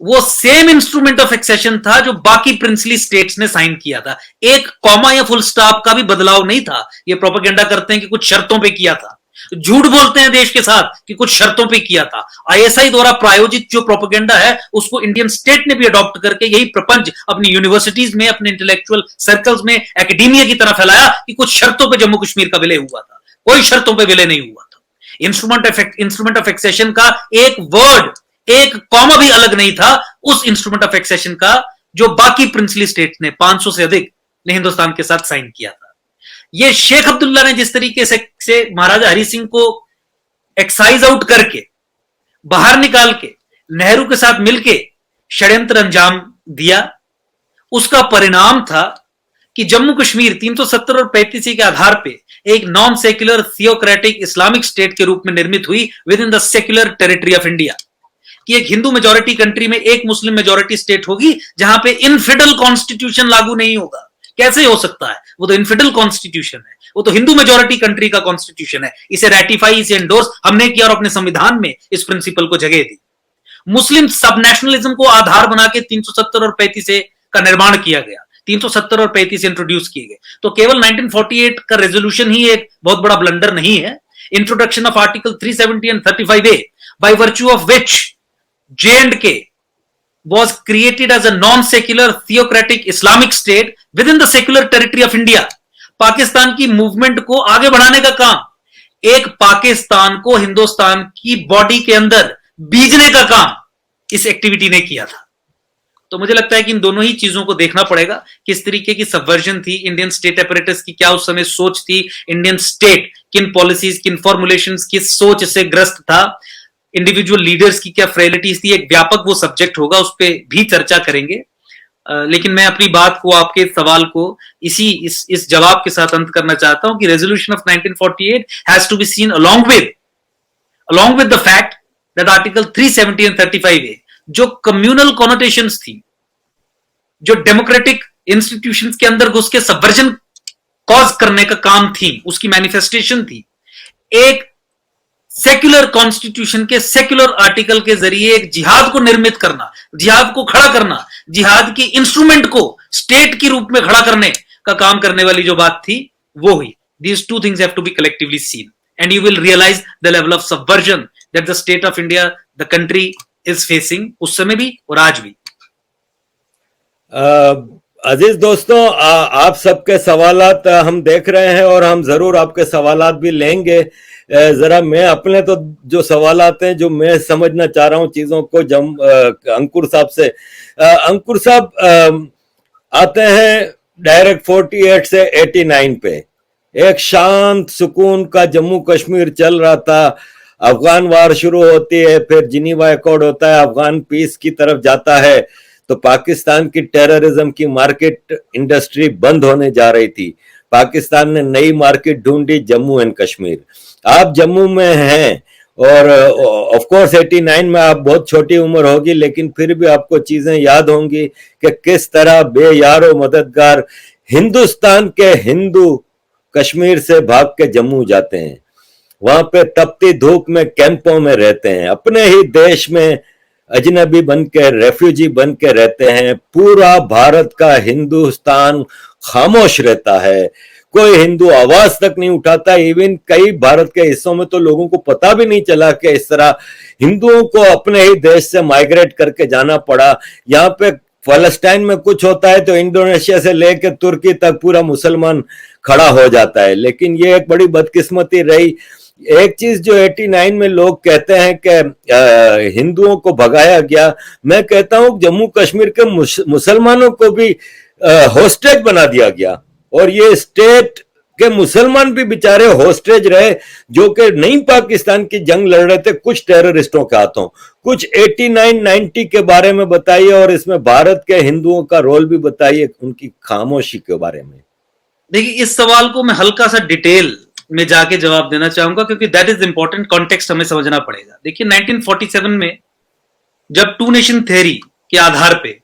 वो सेम इंस्ट्रूमेंट ऑफ एक्सेशन था जो बाकी प्रिंसली स्टेट्स ने साइन किया था। एक कॉमा या फुल स्टॉप का भी बदलाव नहीं था। ये प्रोपेगेंडा करते हैं कि कुछ शर्तों पे किया था, झूठ बोलते हैं देश के साथ कि कुछ शर्तों पे किया था। आईएसआई द्वारा प्रायोजित जो प्रोपेगेंडा है उसको इंडियन स्टेट ने भी अडॉप्ट करके यही प्रपंच अपनी यूनिवर्सिटीज में, अपने इंटेलेक्चुअल सर्कल्स में, एकेडमिया की तरह फैलाया कि कुछ शर्तों पे जम्मू कश्मीर का विलय हुआ था। कोई शर्तों पे विलय नहीं हुआ था। इंस्ट्रूमेंट ऑफ एक्सेशन का एक वर्ड, एक कॉमा भी अलग नहीं था उस इंस्ट्रूमेंट ऑफ एक्सेशन का जो बाकी प्रिंसली स्टेट ने, 500 से अधिक ने हिंदुस्तान के साथ साइन किया था। ये शेख अब्दुल्ला ने जिस तरीके से महाराजा हरि सिंह को एक्साइज आउट करके बाहर निकाल के नेहरू के साथ मिलके षड्यंत्र अंजाम दिया, उसका परिणाम था कि जम्मू कश्मीर 370 और 35 के आधार पे एक non secular theocratic Islamic state के रूप में निर्मित हुई with in the secular territory of India. कि एक हिंदू मेजॉरिटी कंट्री में एक मुस्लिम मेजॉरिटी स्टेट होगी जहां पे इनफिडल कॉन्स्टिट्यूशन लागू नहीं होगा। कैसे हो सकता है? वो तो इनफिडल कॉन्स्टिट्यूशन है, वो तो हिंदू मेजॉरिटी कंट्री का कॉन्स्टिट्यूशन है। इसे रैटिफाई, इसे एंडोर्स हमने किया और अपने संविधान में इस प्रिंसिपल को जगह दी। मुस्लिम सब नेशनलिज्म को आधार बना के 370 और 35 का निर्माण किया गया, 370 और 35 इंट्रोड्यूस किए गए। तो केवल 1948 का रेजोल्यूशन ही एक बहुत बड़ा ब्लंडर नहीं है। Introduction of article 370 and 35A by virtue of which J&K was created as a non-secular theocratic Islamic state within the secular territory of India। Pakistan की मूवमेंट को आगे बढ़ाने का काम, एक पाकिस्तान को हिंदुस्तान की बॉडी के अंदर बीजने का काम इस एक्टिविटी ने किया था। तो मुझे लगता है कि इन दोनों ही चीजों को देखना पड़ेगा, किस तरीके की सबवर्जन थी, इंडियन स्टेट अपरेटस की क्या उस समय सोच थी, इंडियन स्टेट किन पॉलिसीज, किन फॉर्मुलेशंस, किस सोच से ग्रस्त था, इंडिविजुअल लीडर्स की क्या फ्रेलिटीज थी। एक व्यापक वो सब्जेक्ट होगा, उस पर भी चर्चा करेंगे। लेकिन मैं अपनी बात को, आपके सवाल को इस जवाब के साथ अंत करना चाहता हूं कि resolution of 1948 has to be seen along with the fact that article 370 and 35A जो कम्युनल कॉनोटेशंस थी, जो डेमोक्रेटिक इंस्टीट्यूशंस के अंदर घुस के सबवर्जन कॉज करने का काम थी, उसकी मैनिफेस्टेशन थी। एक सेक्युलर कॉन्स्टिट्यूशन के सेक्युलर आर्टिकल के जरिए एक जिहाद को निर्मित करना, जिहाद को खड़ा करना, जिहाद की इंस्ट्रूमेंट को स्टेट के रूप में खड़ा करने का काम करने वाली जो बात थी वो हुई। These two things have to be collectively seen and you will realize the level of subversion that the state of India, the country is facing उस समय भी और आज भी। अजीज दोस्तों, आप सबके सवालात हम देख रहे हैं और हम जरूर आपके सवालात भी लेंगे। जरा मैं अपने तो जो सवालात हैं, जो मैं समझना चाह रहा हूं चीजों को, अंकुर साहब से। अंकुर साहब आते हैं डायरेक्ट 48 से 89 पे। एक शांत सुकून का जम्मू कश्मीर चल रहा था, अफगान वार शुरू होती है, फिर जिनीवा अकॉर्ड होता है, अफगान पीस की तरफ जाता है, तो पाकिस्तान की टेररिज्म की मार्केट इंडस्ट्री बंद होने जा रही थी। पाकिस्तान ने नई मार्केट ढूंढी, जम्मू एंड कश्मीर। आप जम्मू में हैं और ऑफ कोर्स 89 में आप बहुत छोटी उम्र होगी, लेकिन फिर भी आपको चीजें याद होंगी कि किस तरह बेयारो मददगार हिंदुस्तान के हिंदू कश्मीर से भाग के जम्मू जाते हैं, वहां पे तपती धूप में कैंपों में रहते हैं, अपने ही देश में अजनबी बन के, रेफ्यूजी बन के रहते हैं। पूरा भारत का हिंदुस्तान खामोश रहता है, कोई हिंदू आवाज तक नहीं उठाता। इवन कई भारत के हिस्सों में तो लोगों को पता भी नहीं चला कि इस तरह हिंदुओं को अपने ही देश से माइग्रेट करके जाना पड़ा। यहाँ पे फलस्तीन में कुछ होता है तो इंडोनेशिया से लेकर तुर्की तक पूरा मुसलमान खड़ा हो जाता है। लेकिन ये एक बड़ी बदकिस्मती रही। एक चीज जो 89 में लोग कहते हैं कि हिंदुओं को भगाया गया, मैं कहता हूं जम्मू कश्मीर के मुसलमानों को भी होस्टेज बना दिया गया, और ये स्टेट के मुसलमान भी बेचारे होस्टेज रहे, जो कि नई पाकिस्तान की जंग लड़ रहे थे कुछ टेररिस्टों के हाथों। कुछ 89-90 के बारे में बताइए, और इसमें भारत के हिंदुओं का रोल भी बताइए, उनकी खामोशी के बारे में। देखिए, इस सवाल को मैं हल्का सा डिटेल में जाके जवाब देना चाहूंगा, क्योंकि दैट इज इंपॉर्टेंट, कॉन्टेक्स्ट हमें समझना पड़ेगा। देखिए, 1947 में जब टू नेशन थ्योरी के आधार पे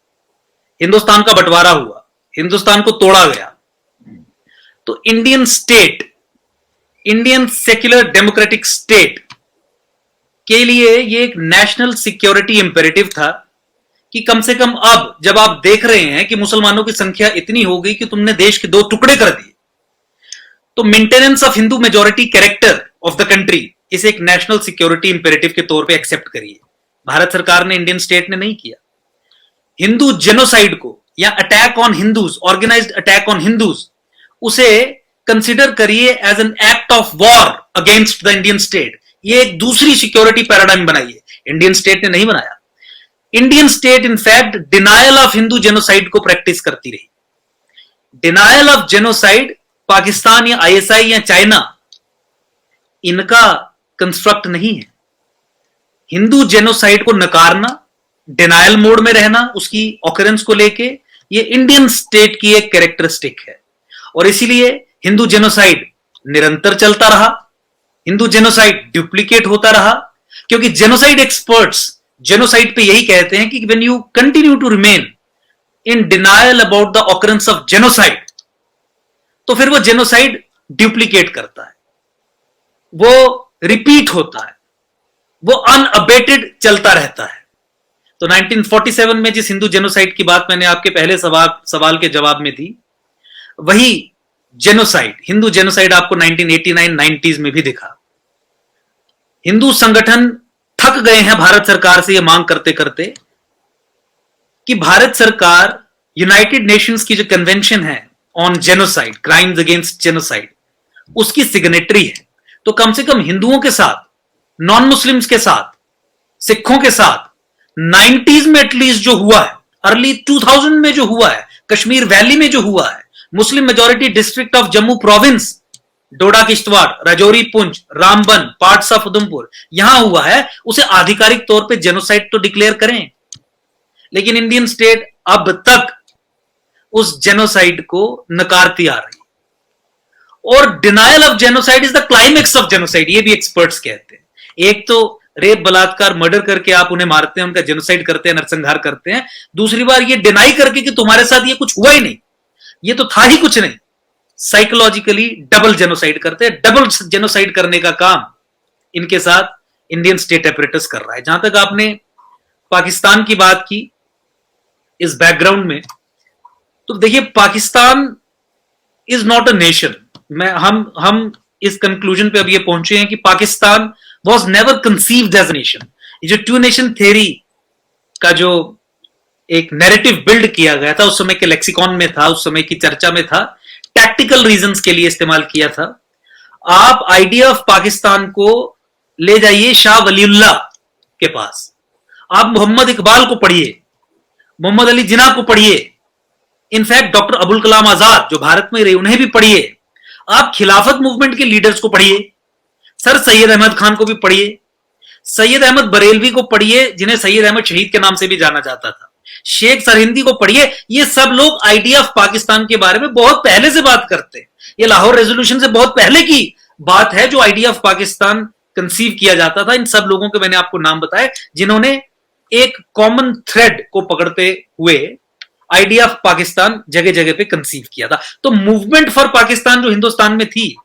हिंदुस्तान का बंटवारा हुआ, हिंदुस्तान को तोड़ा गया, तो Indian state, Indian secular democratic state के लिए ये एक नेशनल सिक्योरिटी इंपेरेटिव था कि कम से कम अब जब आप देख रहे हैं कि मुसलमानों की संख्या इतनी हो गई कि तुमने देश के 2 टुकड़े कर दिए, तो maintenance of Hindu majority character of the country इसे एक नेशनल सिक्योरिटी इंपेरेटिव के तौर पे एक्सेप्ट करिए। भारत सरकार ने, इंडियन स्टेट ने नहीं किया। हिंदू जेनोसाइड को या attack on Hindus, organised attack on Hindus, उसे कंसिडर करिए as an act of war against the Indian state. ये एक दूसरी सिक्योरिटी पैराडाइम बनाइए, इंडियन स्टेट ने नहीं बनाया। Indian state in fact denial of Hindu genocide को प्रैक्टिस करती रही। डिनायल ऑफ जेनोसाइड पाकिस्तान या आईएसआई या चाइना, इनका कंस्ट्रक्ट नहीं है। हिंदू जेनोसाइड को नकारना, डिनायल मोड में रहना उसकी ऑकरेंस को लेके, ये इंडियन स्टेट की एक कैरेक्टरिस्टिक है। और इसीलिए हिंदू जेनोसाइड निरंतर चलता रहा, हिंदू जेनोसाइड डुप्लीकेट होता रहा, क्योंकि जेनोसाइड एक्सपर्ट्स जेनोसाइड पे यही कहते हैं कि when you continue to remain in denial about the occurrence of genocide, तो फिर वो जेनोसाइड डुप्लीकेट करता है, वो रिपीट होता है, वो अनअबेटेड चलता रहता है। तो 1947 में जिस हिंदू जेनोसाइड की बात मैंने आपके पहले सवाल के जवाब में दी, वही जेनोसाइड, हिंदू जेनोसाइड आपको 1989-90s में भी दिखा। हिंदू संगठन थक गए हैं भारत सरकार से यह मांग करते करते कि भारत सरकार यूनाइटेड नेशंस की जो कन्वेंशन है on genocide, crimes against genocide, उसकी सिग्नेटरी है। तो कम से कम हिंदुओं के साथ, नॉन मुस्लिम्स के साथ, सिखों के साथ 90s में एटलीस्ट जो हुआ है, अर्ली 2000 में जो हुआ है, कश्मीर वैली में जो हुआ है, Muslim majority district of Jammu province, Doda Kishtwar, Rajouri Poonch, Ramban, parts of Udhampur, यहां हुआ है, उसे आधिकारिक तौर पे जेनोसाइड तो डिक्लेयर करें। लेकिन इंडियन स्टेट अब तक उस जेनोसाइड को नकारती आ रही। और denial of genocide is the climax of genocide, ये भी एक्सपर्ट्स कहते हैं। एक तो रेप, बलात्कार, मर्डर करके आप उन्हें मारते हैं, उनका जेनोसाइड करते हैं, नरसंहार करते हैं। दूसरी बार ये डिनाई करके कि तुम्हारे साथ ये कुछ हुआ ही नहीं, ये तो था ही कुछ नहीं, साइकोलॉजिकली डबल जेनोसाइड करते हैं। डबल जेनोसाइड करने का काम इनके साथ इंडियन स्टेट एपरेटस कर रहा है। जहां तक आपने पाकिस्तान की बात की इस बैकग्राउंड में, तो देखिए, Pakistan is not a nation. हम इस कंक्लूजन पे अब ये पहुंचे हैं कि Pakistan was never conceived as a nation. ये जो टू नेशन थ्योरी का जो एक नैरेटिव बिल्ड किया गया था, उस समय के लेक्सिकॉन में था, उस समय की चर्चा में था, टैक्टिकल रीजंस के लिए इस्तेमाल किया था। आप आइडिया ऑफ पाकिस्तान को ले जाइए शाह वलीउल्लाह के पास, आप मोहम्मद इकबाल को पढ़िए, मोहम्मद अली जिन्ना को पढ़िए, इनफैक्ट डॉक्टर अबुल कलाम आजाद जो भारत में रहे उन्हें भी पढ़िए, आप खिलाफत मूवमेंट के लीडर्स को पढ़िए, सर सैयद अहमद खान को भी पढ़िए, सैयद अहमद बरेलवी को पढ़िए जिन्हें सैयद अहमद शहीद के नाम से भी जाना जाता था, शेख सरहिंदी को पढ़िए। ये सब लोग आइडिया ऑफ पाकिस्तान के बारे में बहुत पहले से बात करते हैं। ये लाहौर रेजोल्यूशन से बहुत पहले की बात है, जो आइडिया ऑफ पाकिस्तान कंसीव किया जाता था। इन सब लोगों के मैंने आपको नाम बताए जिन्होंने एक कॉमन थ्रेड को पकड़ते हुए आइडिया ऑफ पाकिस्तान जगह जगह पे कंसीव किया था। तो मूवमेंट फॉर पाकिस्तान जो हिंदुस्तान में थी,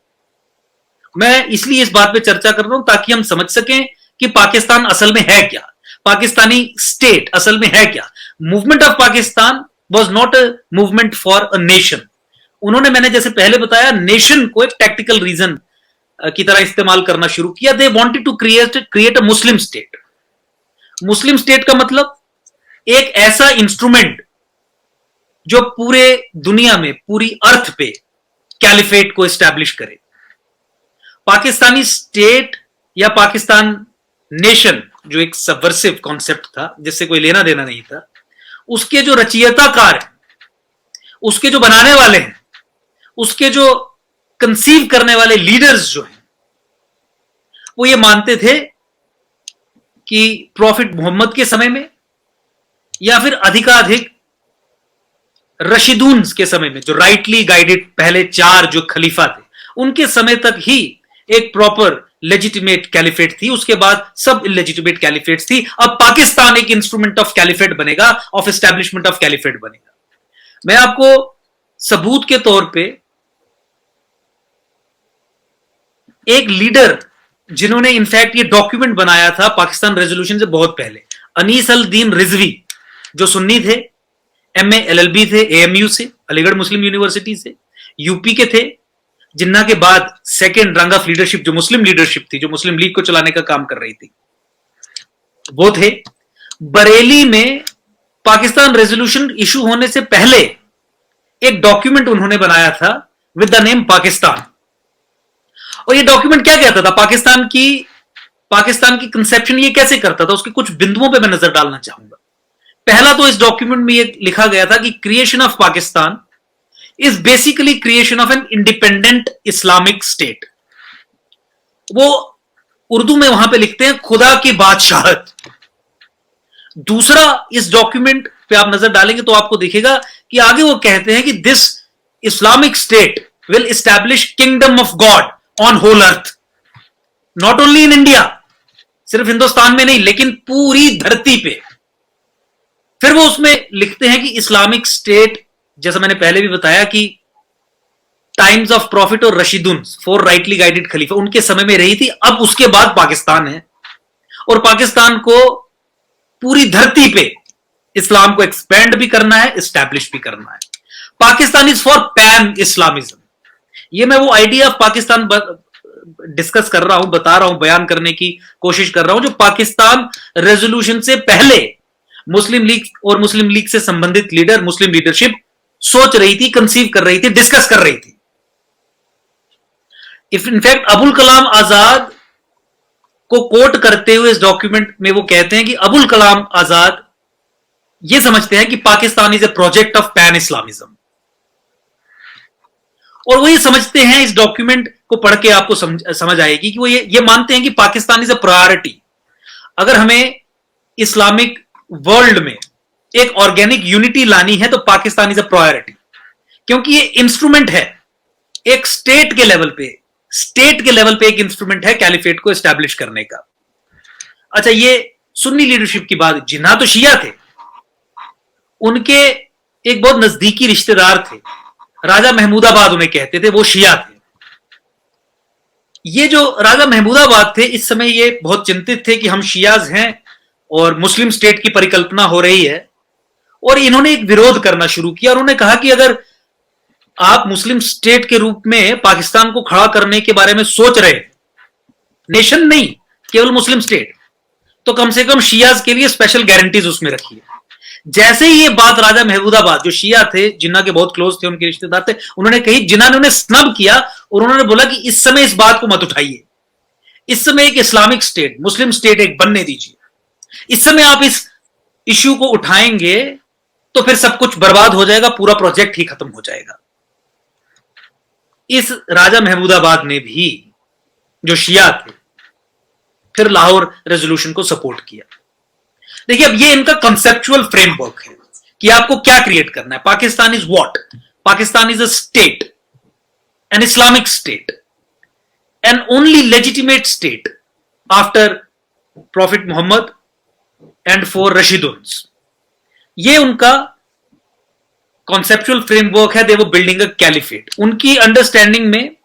मैं इसलिए इस बात पे चर्चा कर रहा हूं ताकि हम समझ सकें कि पाकिस्तान असल में है क्या, पाकिस्तानी स्टेट असल में है क्या। Movement of Pakistan was not a movement for a nation. उन्होंने, मैंने जैसे पहले बताया, नेशन को एक टैक्टिकल रीजन की तरह इस्तेमाल करना शुरू किया। They wanted to create a Muslim state. Muslim state का मतलब एक ऐसा इंस्ट्रूमेंट जो पूरे दुनिया में, पूरी अर्थ पे कैलिफेट को एस्टैब्लिश करे। पाकिस्तानी स्टेट या पाकिस्तान नेशन जो एक सबवर्सिव कॉन्सेप्ट था जिससे कोई लेना देना नहीं था, उसके जो रचयिताकार हैं, उसके जो बनाने वाले हैं, उसके जो कंसीव करने वाले लीडर्स जो हैं, वो ये मानते थे कि प्रॉफिट मोहम्मद के समय में या फिर अधिकाधिक रशीदून के समय में, जो राइटली गाइडेड पहले 4 जो खलीफा थे, उनके समय तक ही एक प्रॉपर लेजिटिमेट कैलिफेट थी। उसके बाद सब इलेजिटिमेट कैलिफेट्स थी। अब पाकिस्तान एक इंस्ट्रूमेंट ऑफ कैलिफेट बनेगा, ऑफ एस्टैब्लिशमेंट ऑफ कैलिफेट बनेगा। मैं आपको सबूत के तौर पे एक लीडर जिन्होंने इनफैक्ट ये डॉक्यूमेंट बनाया था पाकिस्तान रेजोल्यूशन से बहुत पहले, अनीस अल दीन रिजवी, जो सुन्नी थे, MA LLB थे AMU से, अलीगढ़ मुस्लिम यूनिवर्सिटी से, यूपी के थे, जिन्ना के बाद सेकेंड रंग ऑफ लीडरशिप जो मुस्लिम लीडरशिप थी, जो मुस्लिम लीग को चलाने का काम कर रही थी, वो थे। बरेली में पाकिस्तान रेजोल्यूशन इशू होने से पहले एक डॉक्यूमेंट उन्होंने बनाया था विद द नेम पाकिस्तान। और ये डॉक्यूमेंट क्या कहता था, पाकिस्तान की कंसेप्शन ये कैसे करता था, उसके कुछ बिंदुओं पे मैं नजर डालना चाहूंगा। पहला तो इस डॉक्यूमेंट में ये लिखा गया था कि creation of Pakistan is basically creation of an independent Islamic state. वो उर्दू में वहां पे लिखते हैं खुदा की बादशाहत। दूसरा, इस डॉक्यूमेंट पे आप नजर डालेंगे तो आपको दिखेगा कि आगे वो कहते हैं कि this Islamic state will establish kingdom of God on whole earth, not only in India, सिर्फ हिंदुस्तान में नहीं लेकिन पूरी धरती पे। फिर वो उसमें लिखते हैं कि इस्लामिक स्टेट, जैसा मैंने पहले भी बताया कि टाइम्स ऑफ प्रॉफिट और रशीदुन, 4 राइटली गाइडेड खलीफा, उनके समय में रही थी। अब उसके बाद पाकिस्तान है और पाकिस्तान को पूरी धरती पे इस्लाम को एक्सपेंड भी करना है, एस्टैब्लिश भी करना है। Pakistan is for pan Islamism. ये मैं वो आइडिया ऑफ पाकिस्तान डिस्कस कर रहा हूं, बता रहा हूं, बयान करने की कोशिश कर रहा हूं, जो पाकिस्तान रेजोल्यूशन से पहले मुस्लिम लीग और मुस्लिम लीग से संबंधित लीडर, मुस्लिम लीडरशिप सोच रही थी, कंसीव कर रही थी, डिस्कस कर रही थी। इनफैक्ट अबुल कलाम आजाद को कोट करते हुए इस डॉक्यूमेंट में वो कहते हैं कि अबुल कलाम आजाद ये समझते हैं कि Pakistan is a project of pan Islamism. और वो ये समझते हैं, इस डॉक्यूमेंट को पढ़ के आपको समझ आएगी कि वो ये मानते हैं कि पाकिस्तान इज ए प्रायोरिटी। अगर हमें इस्लामिक वर्ल्ड में एक ऑर्गेनिक यूनिटी लानी है तो पाकिस्तान इज अ प्रायोरिटी, क्योंकि ये इंस्ट्रूमेंट है एक स्टेट के लेवल पे एक इंस्ट्रूमेंट है कैलिफेट को एस्टैब्लिश करने का। अच्छा, ये सुन्नी लीडरशिप की बात, जिन्ना तो शिया थे, उनके एक बहुत नजदीकी रिश्तेदार थे, राजा महमूदाबाद उन्हें कहते थे, वो शिया थे। ये जो राजा महमूदाबाद थे, इस समय ये बहुत चिंतित थे कि हम शियाज हैं और मुस्लिम स्टेट की परिकल्पना हो रही है, और इन्होंने एक विरोध करना शुरू किया। उन्होंने कहा कि अगर आप मुस्लिम स्टेट के रूप में पाकिस्तान को खड़ा करने के बारे में सोच रहे, नेशन नहीं केवल मुस्लिम स्टेट, तो कम से कम शियाज के लिए स्पेशल गारंटीज उसमें रखिए। जैसे ही ये बात राजा महमूदाबाद, जो शिया थे, जिन्ना के बहुत क्लोज थे, उनके रिश्तेदार थे, उन्होंने कही, जिन्ना ने उन्हें स्नब किया और उन्होंने बोला कि इस समय इस बात को मत उठाइए, इस समय एक इस्लामिक स्टेट, मुस्लिम स्टेट एक बनने दीजिए। इस समय आप इस इश्यू को उठाएंगे तो फिर सब कुछ बर्बाद हो जाएगा, पूरा प्रोजेक्ट ही खत्म हो जाएगा। इस राजा महमूदाबाद ने भी, जो शिया थे, फिर लाहौर रेजोल्यूशन को सपोर्ट किया। देखिए, अब ये इनका कंसेप्चुअल फ्रेमवर्क है कि आपको क्या क्रिएट करना है। Pakistan is what? Pakistan is a state an Islamic state, an only legitimate state after Prophet Muhammad and 4 Rashiduns. ये उनका कॉन्सेप्चुअल फ्रेमवर्क है, दे वो बिल्डिंग अ कैलिफेट. उनकी अंडरस्टैंडिंग में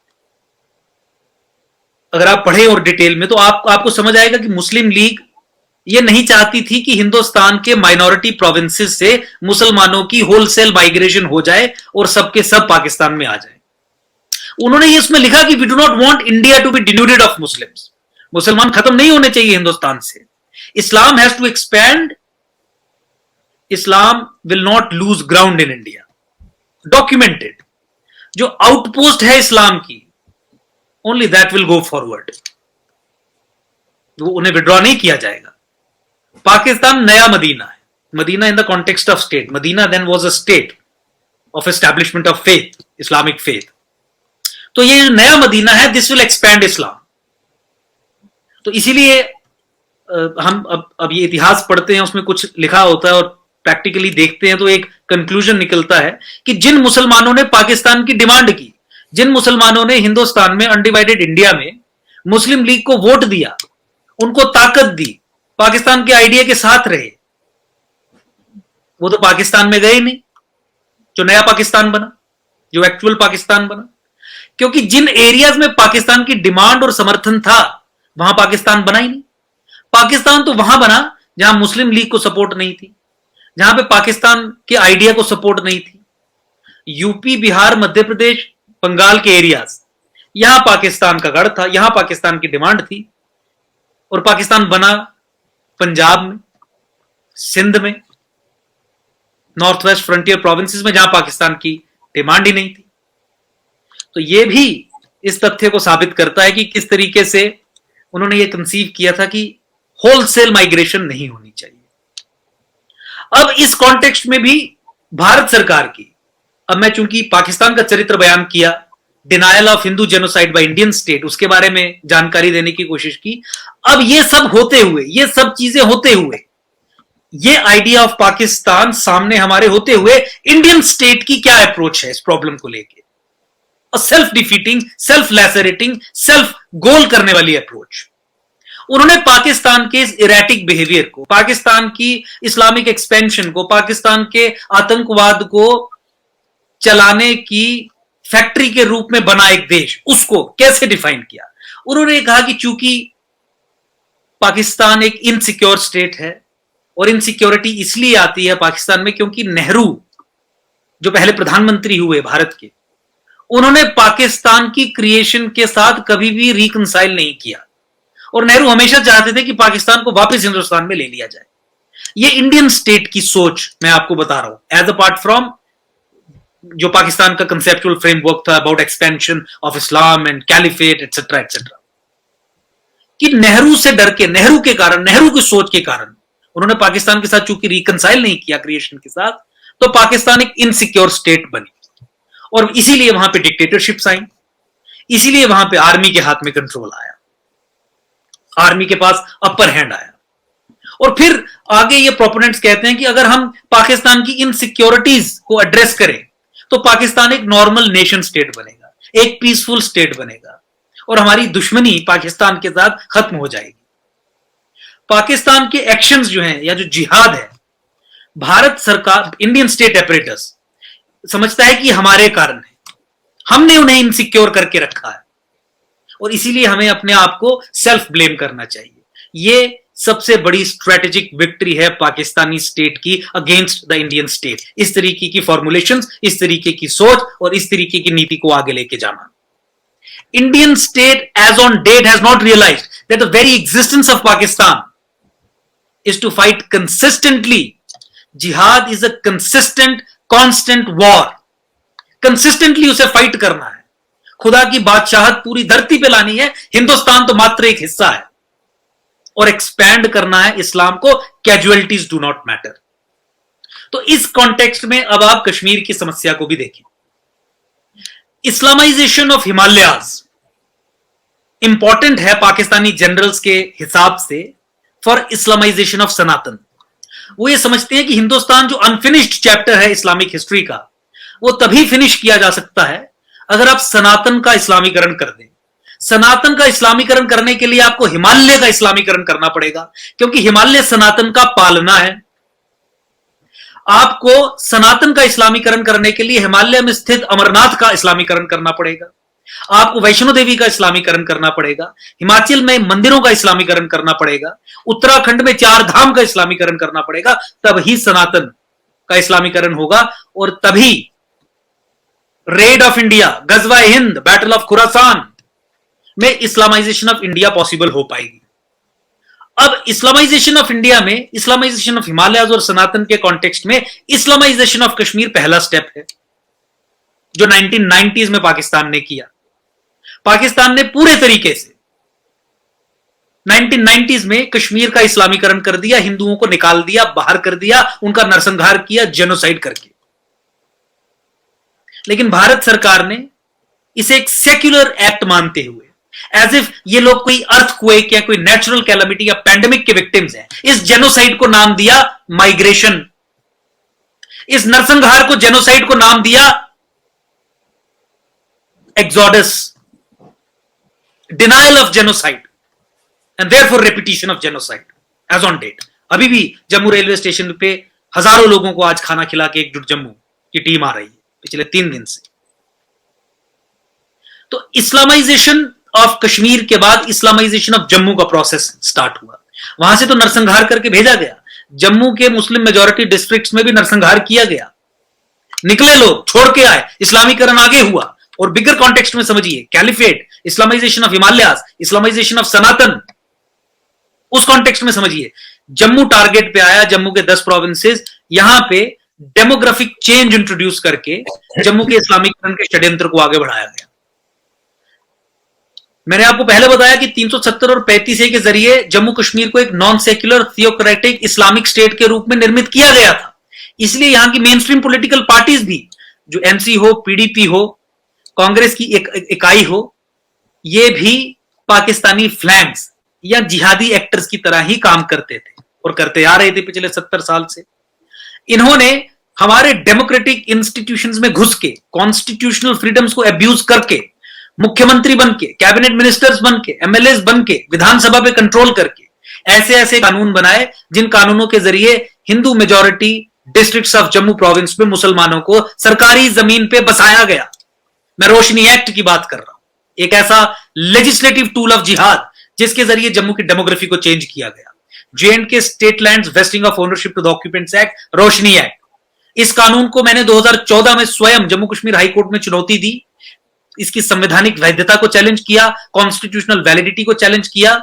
अगर आप पढ़ें और डिटेल में तो आपको समझ आएगा कि मुस्लिम लीग ये नहीं चाहती थी कि हिंदुस्तान के माइनॉरिटी प्रोविंसेस से मुसलमानों की होलसेल माइग्रेशन हो जाए और सबके सब पाकिस्तान में आ जाए. उन्होंने ये इसमें लिखा कि we do not want India to be denuded of Muslims. मुसलमान खत्म नहीं होने चाहिए हिंदुस्तान से. Islam has to expand. Islam will not lose ground in India. Documented. जो आउटपोस्ट है इस्लाम की, only that will go forward. वो उन्हें विड्रॉ नहीं किया जाएगा. पाकिस्तान नया मदीना है. Medina in the context of state. Medina then was a state of establishment of faith, Islamic faith. तो ये नया मदीना है, दिस विल एक्सपैंड इस्लाम. तो इसीलिए हम अब ये इतिहास पढ़ते हैं, उसमें कुछ लिखा होता है और प्रैक्टिकली देखते हैं तो एक कंक्लूजन निकलता है कि जिन मुसलमानों ने पाकिस्तान की डिमांड की, जिन मुसलमानों ने हिंदुस्तान में अनडिवाइडेड इंडिया में मुस्लिम लीग को वोट दिया, उनको ताकत दी, पाकिस्तान के आइडिया के साथ रहे, वो तो पाकिस्तान में गए नहीं. जो नया पाकिस्तान बना, जो एक्चुअल पाकिस्तान बना, क्योंकि जिन एरियाज में पाकिस्तान की डिमांड और समर्थन था वहां पाकिस्तान बना ही नहीं. पाकिस्तान तो वहां बना जहां मुस्लिम लीग को सपोर्ट नहीं थी, जहां पे पाकिस्तान के आइडिया को सपोर्ट नहीं थी. यूपी, बिहार, मध्य प्रदेश, बंगाल के एरियाज, यहां पाकिस्तान का गढ़ था, यहां पाकिस्तान की डिमांड थी. और पाकिस्तान बना पंजाब में, सिंध में, नॉर्थ वेस्ट फ्रंटियर प्रोविंसेस में, जहां पाकिस्तान की डिमांड ही नहीं थी. तो यह भी इस तथ्य को साबित करता है कि किस तरीके से उन्होंने यह कंसीव किया था कि होलसेल माइग्रेशन नहीं होनी चाहिए. अब इस कॉन्टेक्स्ट में भी भारत सरकार की, अब मैं चूंकि पाकिस्तान का चरित्र बयान किया, denial of Hindu genocide by Indian state, उसके बारे में जानकारी देने की कोशिश की. अब ये सब होते हुए, ये सब चीजें होते हुए, ये आइडिया ऑफ पाकिस्तान सामने हमारे होते हुए, इंडियन स्टेट की क्या अप्रोच है इस प्रॉब्लम को लेके? Self defeating, self lacerating, self goal करने वाली अप्रोच. उन्होंने पाकिस्तान के इस इरेटिक बिहेवियर को, पाकिस्तान की इस्लामिक एक्सपेंशन को, पाकिस्तान के आतंकवाद को चलाने की फैक्ट्री के रूप में बना एक देश, उसको कैसे डिफाइन किया? उन्होंने कहा कि चूंकि पाकिस्तान एक इनसिक्योर स्टेट है, और इनसिक्योरिटी इसलिए आती है पाकिस्तान में क्योंकि नेहरू जो पहले प्रधानमंत्री हुए भारत के, उन्होंने पाकिस्तान की क्रिएशन के साथ कभी भी रिकंसाइल नहीं किया. और नेहरू हमेशा चाहते थे कि पाकिस्तान को वापस हिंदुस्तान में ले लिया जाए. ये इंडियन स्टेट की सोच मैं आपको बता रहा हूं, एज अपार्ट फ्रॉम जो पाकिस्तान का कंसेप्चुअल फ्रेमवर्क था about expansion of Islam and caliphate etcetera etcetera. कि नेहरू से डर के, नेहरू के कारण, नेहरू की सोच के कारण उन्होंने पाकिस्तान के साथ चूंकि रिकंसाइल नहीं किया क्रिएशन के साथ, तो पाकिस्तान एक इनसिक्योर स्टेट बनी. और इसीलिए वहां पे डिक्टेटरशिप्स आई, इसीलिए वहां पे आर्मी के हाथ में कंट्रोल आया, आर्मी के पास अपर हैंड आया. और फिर आगे ये प्रोपोनेंट्स कहते हैं कि अगर हम पाकिस्तान की इनसिक्योरिटीज को एड्रेस करें तो पाकिस्तान एक नॉर्मल नेशन स्टेट बनेगा, एक पीसफुल स्टेट बनेगा, और हमारी दुश्मनी पाकिस्तान के साथ खत्म हो जाएगी. पाकिस्तान के एक्शंस जो हैं, या जो जिहाद है, भारत सरकार, इंडियन स्टेट एपरेटस समझता है कि हमारे कारण है, हमने उन्हें इनसिक्योर करके रखा है, और इसीलिए हमें अपने आप को सेल्फ ब्लेम करना चाहिए. ये सबसे बड़ी स्ट्रेटेजिक विक्ट्री है पाकिस्तानी स्टेट की अगेंस्ट द इंडियन स्टेट. इस तरीके की फॉर्मुलेशंस, इस तरीके की सोच और इस तरीके की नीति को आगे लेके जाना. Indian state as on date has not realised that the very existence of Pakistan is to fight consistently. Jihad is a consistent, constant war. Consistently उसे फाइट करना है. खुदा की बादशाहत पूरी धरती पे लानी है, हिंदुस्तान तो मात्र एक हिस्सा है, और एक्सपैंड करना है इस्लाम को. Casualties do not matter. तो इस कॉन्टेक्स्ट में अब आप कश्मीर की समस्या को भी देखें. इस्लामाइजेशन ऑफ हिमालयाज इंपॉर्टेंट है पाकिस्तानी जनरल्स के हिसाब से फॉर इस्लामाइजेशन ऑफ सनातन. वो ये समझते हैं कि हिंदुस्तान जो अनफिनिश्ड चैप्टर है इस्लामिक हिस्ट्री का, वो तभी फिनिश किया जा सकता है अगर आप सनातन का इस्लामीकरण कर दें, सनातन का इस्लामीकरण करने के लिए आपको हिमालय का इस्लामीकरण करना पड़ेगा, क्योंकि हिमालय सनातन का पालना है। आपको सनातन का इस्लामीकरण करने के लिए हिमालय में स्थित अमरनाथ का इस्लामीकरण करना पड़ेगा, आपको वैष्णो देवी का इस्लामीकरण करना पड़ेगा, हिमाचल में मंदिरों का इस्लामीकरण करना पड़ेगा, उत्तराखंड में 4 धाम का इस्लामीकरण करना पड़ेगा, तब ही सनातन का इस्लामीकरण होगा। और तभी रेड ऑफ इंडिया, गजवा हिंद, बैटल ऑफ खुरासान में इस्लामाइजेशन ऑफ इंडिया पॉसिबल हो पाएगी। अब इस्लामाइजेशन ऑफ इंडिया में, इस्लामाइजेशन ऑफ हिमालयज और सनातन के कॉन्टेक्स्ट में इस्लामाइजेशन ऑफ कश्मीर पहला स्टेप है, जो 1990s में पाकिस्तान ने किया। पाकिस्तान ने पूरे तरीके से 1990s में कश्मीर का इस्लामीकरण कर दिया, हिंदुओं को निकाल दिया, बाहर कर दिया, उनका नरसंहार किया जेनोसाइड करके। लेकिन भारत सरकार ने इसे एक सेक्युलर एक्ट मानते हुए, एज इफ ये लोग कोई अर्थक्वेक या कोई नेचुरल कैलामिटी या पैंडेमिक के विक्टिम्स हैं, इस जेनोसाइड को नाम दिया माइग्रेशन, इस नरसंहार को, जेनोसाइड को नाम दिया exodus, denial of genocide and therefore repetition of genocide as on date. अभी भी जम्मू रेलवे स्टेशन पे हजारों लोगों को आज खाना खिला के एकजुट जम्मू की टीम आ रही है पिछले 3 दिन से। तो इस्लामाइजेशन ऑफ कश्मीर के बाद इस्लामाइजेशन ऑफ जम्मू का प्रोसेस स्टार्ट हुआ। वहां से तो नरसंहार करके भेजा गया, जम्मू के मुस्लिम मेजॉरिटी डिस्ट्रिक्ट्स में भी नरसंहार किया गया, निकले लोग, छोड़ के आए, इस्लामीकरण आगे हुआ। और बिगर कॉन्टेक्स्ट में समझिए, caliphate, Islamization of Himalayas, Islamization of Sanatan, उस कॉन्टेक्स्ट में समझिए। जम्मू टारगेट पे आया, जम्मू के 10 प्रोविंसेस, यहां पे डेमोग्राफिक चेंज इंट्रोड्यूस करके जम्मू के इस्लामीकरण के षड्यंत्र को आगे बढ़ाया गया। मैंने आपको पहले बताया कि 370 और 35A के जरिए जम्मू कश्मीर को एक non secular theocratic Islamic state के रूप में निर्मित किया गया था। इसलिए यहां की मेन स्ट्रीम पॉलिटिकल पार्टीज भी, जो एनसी हो, पीडीपी हो, कांग्रेस की एक इकाई हो, ये भी पाकिस्तानी फ्लैंक्स या जिहादी एक्टर्स की तरह ही काम करते थे और करते आ रहे थे पिछले 70 साल से। इन्होंने हमारे डेमोक्रेटिक इंस्टीट्यूशंस में घुस के, कॉन्स्टिट्यूशनल फ्रीडम्स को अब्यूज करके, मुख्यमंत्री बन के, कैबिनेट मिनिस्टर्स बन के, एमएलएस बन के, विधानसभा पे कंट्रोल करके ऐसे ऐसे कानून बनाए जिन कानूनों के जरिए Hindu majority districts of Jammu province में मुसलमानों को सरकारी जमीन पे बसाया गया। मैं रोशनी एक्ट की बात कर रहा हूं, एक ऐसा लेजिस्लेटिव टूल ऑफ जिहाद जिसके जरिए जम्मू की डेमोग्राफी को चेंज किया गया। J&K state lands vesting of ownership to the occupants act, Roshni act. इस कानून को मैंने 2014 में स्वयं जम्मू कश्मीर हाईकोर्ट में चुनौती दी, इसकी संवैधानिक वैधता को चैलेंज किया, कॉन्स्टिट्यूशनल वैलिडिटी को चैलेंज किया,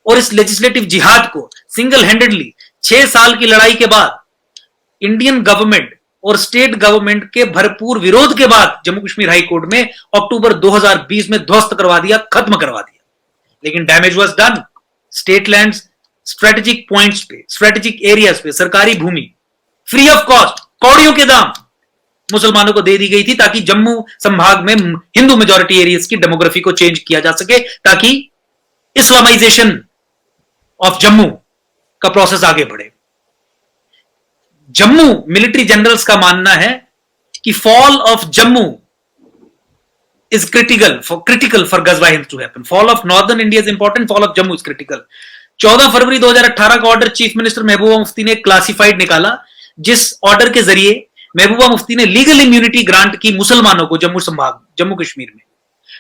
और इस लेजिस्लेटिव जिहाद को सिंगल हैंडेडली 6 साल की लड़ाई के बाद, इंडियन गवर्नमेंट और स्टेट गवर्नमेंट के भरपूर विरोध के बाद जम्मू कश्मीर हाईकोर्ट में अक्टूबर 2020 में ध्वस्त करवा दिया, खत्म करवा दिया। लेकिन damage was done. State lands strategic points पे, स्ट्रेटेजिक एरियाज पे सरकारी भूमि फ्री ऑफ कॉस्ट, कौड़ियों के दाम मुसलमानों को दे दी गई थी, ताकि जम्मू संभाग में हिंदू मेजॉरिटी एरियाज की डेमोग्राफी को चेंज किया जा सके, ताकि इस्लामाइजेशन ऑफ जम्मू का प्रोसेस आगे बढ़े। जम्मू मिलिट्री जनरल्स का मानना है कि fall of Jammu is critical for Ghazwa Hind to happen. Fall of northern India is important, fall of Jammu is critical. 14 फरवरी 2018 का order chief minister Mehbooba Mufti ने क्लासिफाइड निकाला, जिस ऑर्डर के जरिए महबूबा मुफ्ती ने लीगल इम्यूनिटी ग्रांट की मुसलमानों को जम्मू संभाग, जम्मू कश्मीर में,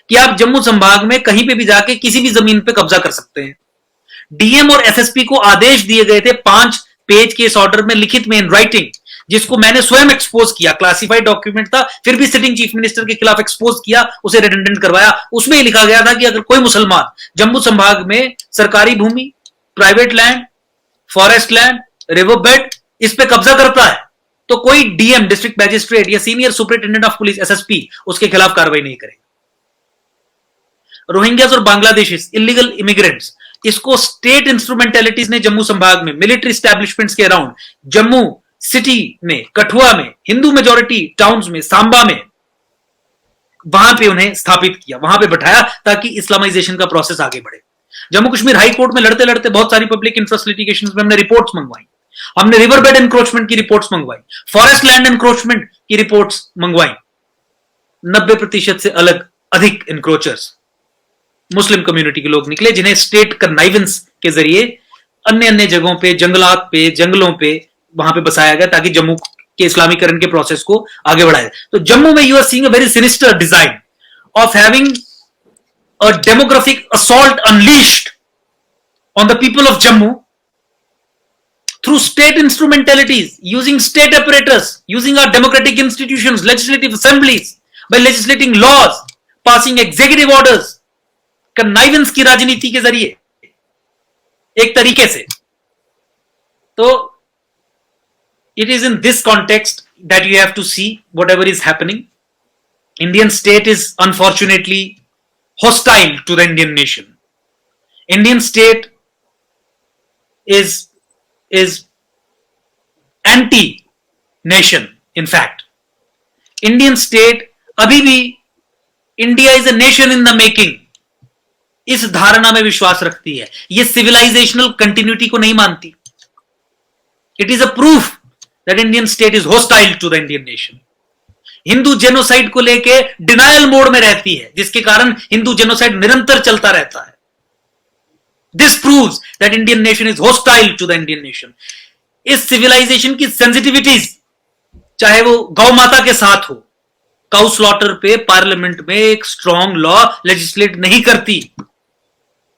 कि आप जम्मू संभाग में कहीं पे भी जाके किसी भी जमीन पे कब्जा कर सकते हैं। डीएम और एसएसपी को आदेश दिए गए थे 5 पेज के इस ऑर्डर में, लिखित में, इन राइटिंग, जिसको मैंने स्वयं एक्सपोज किया। क्लासिफाइड डॉक्यूमेंट था, फिर भी सिटिंग चीफ मिनिस्टर के खिलाफ एक्सपोज किया, उसे रिडंडेंट करवाया। उसमें लिखा गया था कि अगर कोई मुसलमान जम्मू संभाग में सरकारी भूमि, private land, forest land, river bed, इस पे कब्जा करता है, तो कोई डीएम, डिस्ट्रिक्ट मैजिस्ट्रेट या senior superintendent of police, SSP, उसके खिलाफ कार्रवाई नहीं करेगा। रोहिंग्यास और बांग्लादेशीज, इलीगल इमिग्रेंट्स, इसको स्टेट इंस्ट्रूमेंटेलिटीज ने जम्मू संभाग में, मिलिट्री स्टैब्लिशमेंट्स के अराउंड, जम्मू सिटी में, कठुआ में, हिंदू मेजॉरिटी टाउन्स में, सांबा में, वहां पे उन्हें स्थापित किया, वहां पे बैठाया, ताकि इस्लामाइजेशन का प्रोसेस आगे बढ़े। जम्मू कश्मीर हाई कोर्ट में लड़ते लड़ते बहुत सारी पब्लिक इंटरेस्ट लिटिगेशंस में हमने रिपोर्ट्स मंगवाई, हमने रिवर बेड एनक्रोचमेंट की रिपोर्ट्स मंगवाई, फॉरेस्ट लैंड एनक्रोचमेंट की रिपोर्ट्स मंगवाई, 90% से अधिक इंक्रोचर्स मुस्लिम कम्युनिटी के लोग निकले, जिन्हें स्टेट कन्नाइवेंस के जरिए अन्य अन्य जगहों पे, जंगलात पे, जंगलों पे वहां पे बसाया गया ताकि जम्मू के इस्लामीकरण के प्रोसेस को आगे बढ़ाया। तो जम्मू में you are seeing a very sinister design of having a demographic assault unleashed on the people of Jammu through state instrumentalities, using state apparatus, using our democratic institutions, legislative assemblies, by legislating laws, passing executive orders, connivance की राजनीति के जरिए एक तरीके से। तो it is in this context that you have to see whatever is happening. Indian state is unfortunately hostile to the Indian nation. Indian state is anti-nation. In fact, Indian state अभी भी India is a nation in the making इस धारणा में विश्वास रखती है। ये civilisational continuity को नहीं मानती। It is a proof that Indian state is hostile to the Indian nation. Hindu genocide को लेके डिनायल मोड में रहती है, जिसके कारण हिंदू जेनोसाइड निरंतर चलता रहता है। This proves that Indian nation is hostile to the Indian nation. इस सिविलाइजेशन की सेंसिटिविटीज, चाहे वो गौ माता के साथ हो, काउ स्लॉटर पे पार्लियामेंट में एक स्ट्रॉन्ग लॉ लेजिस्लेट नहीं करती,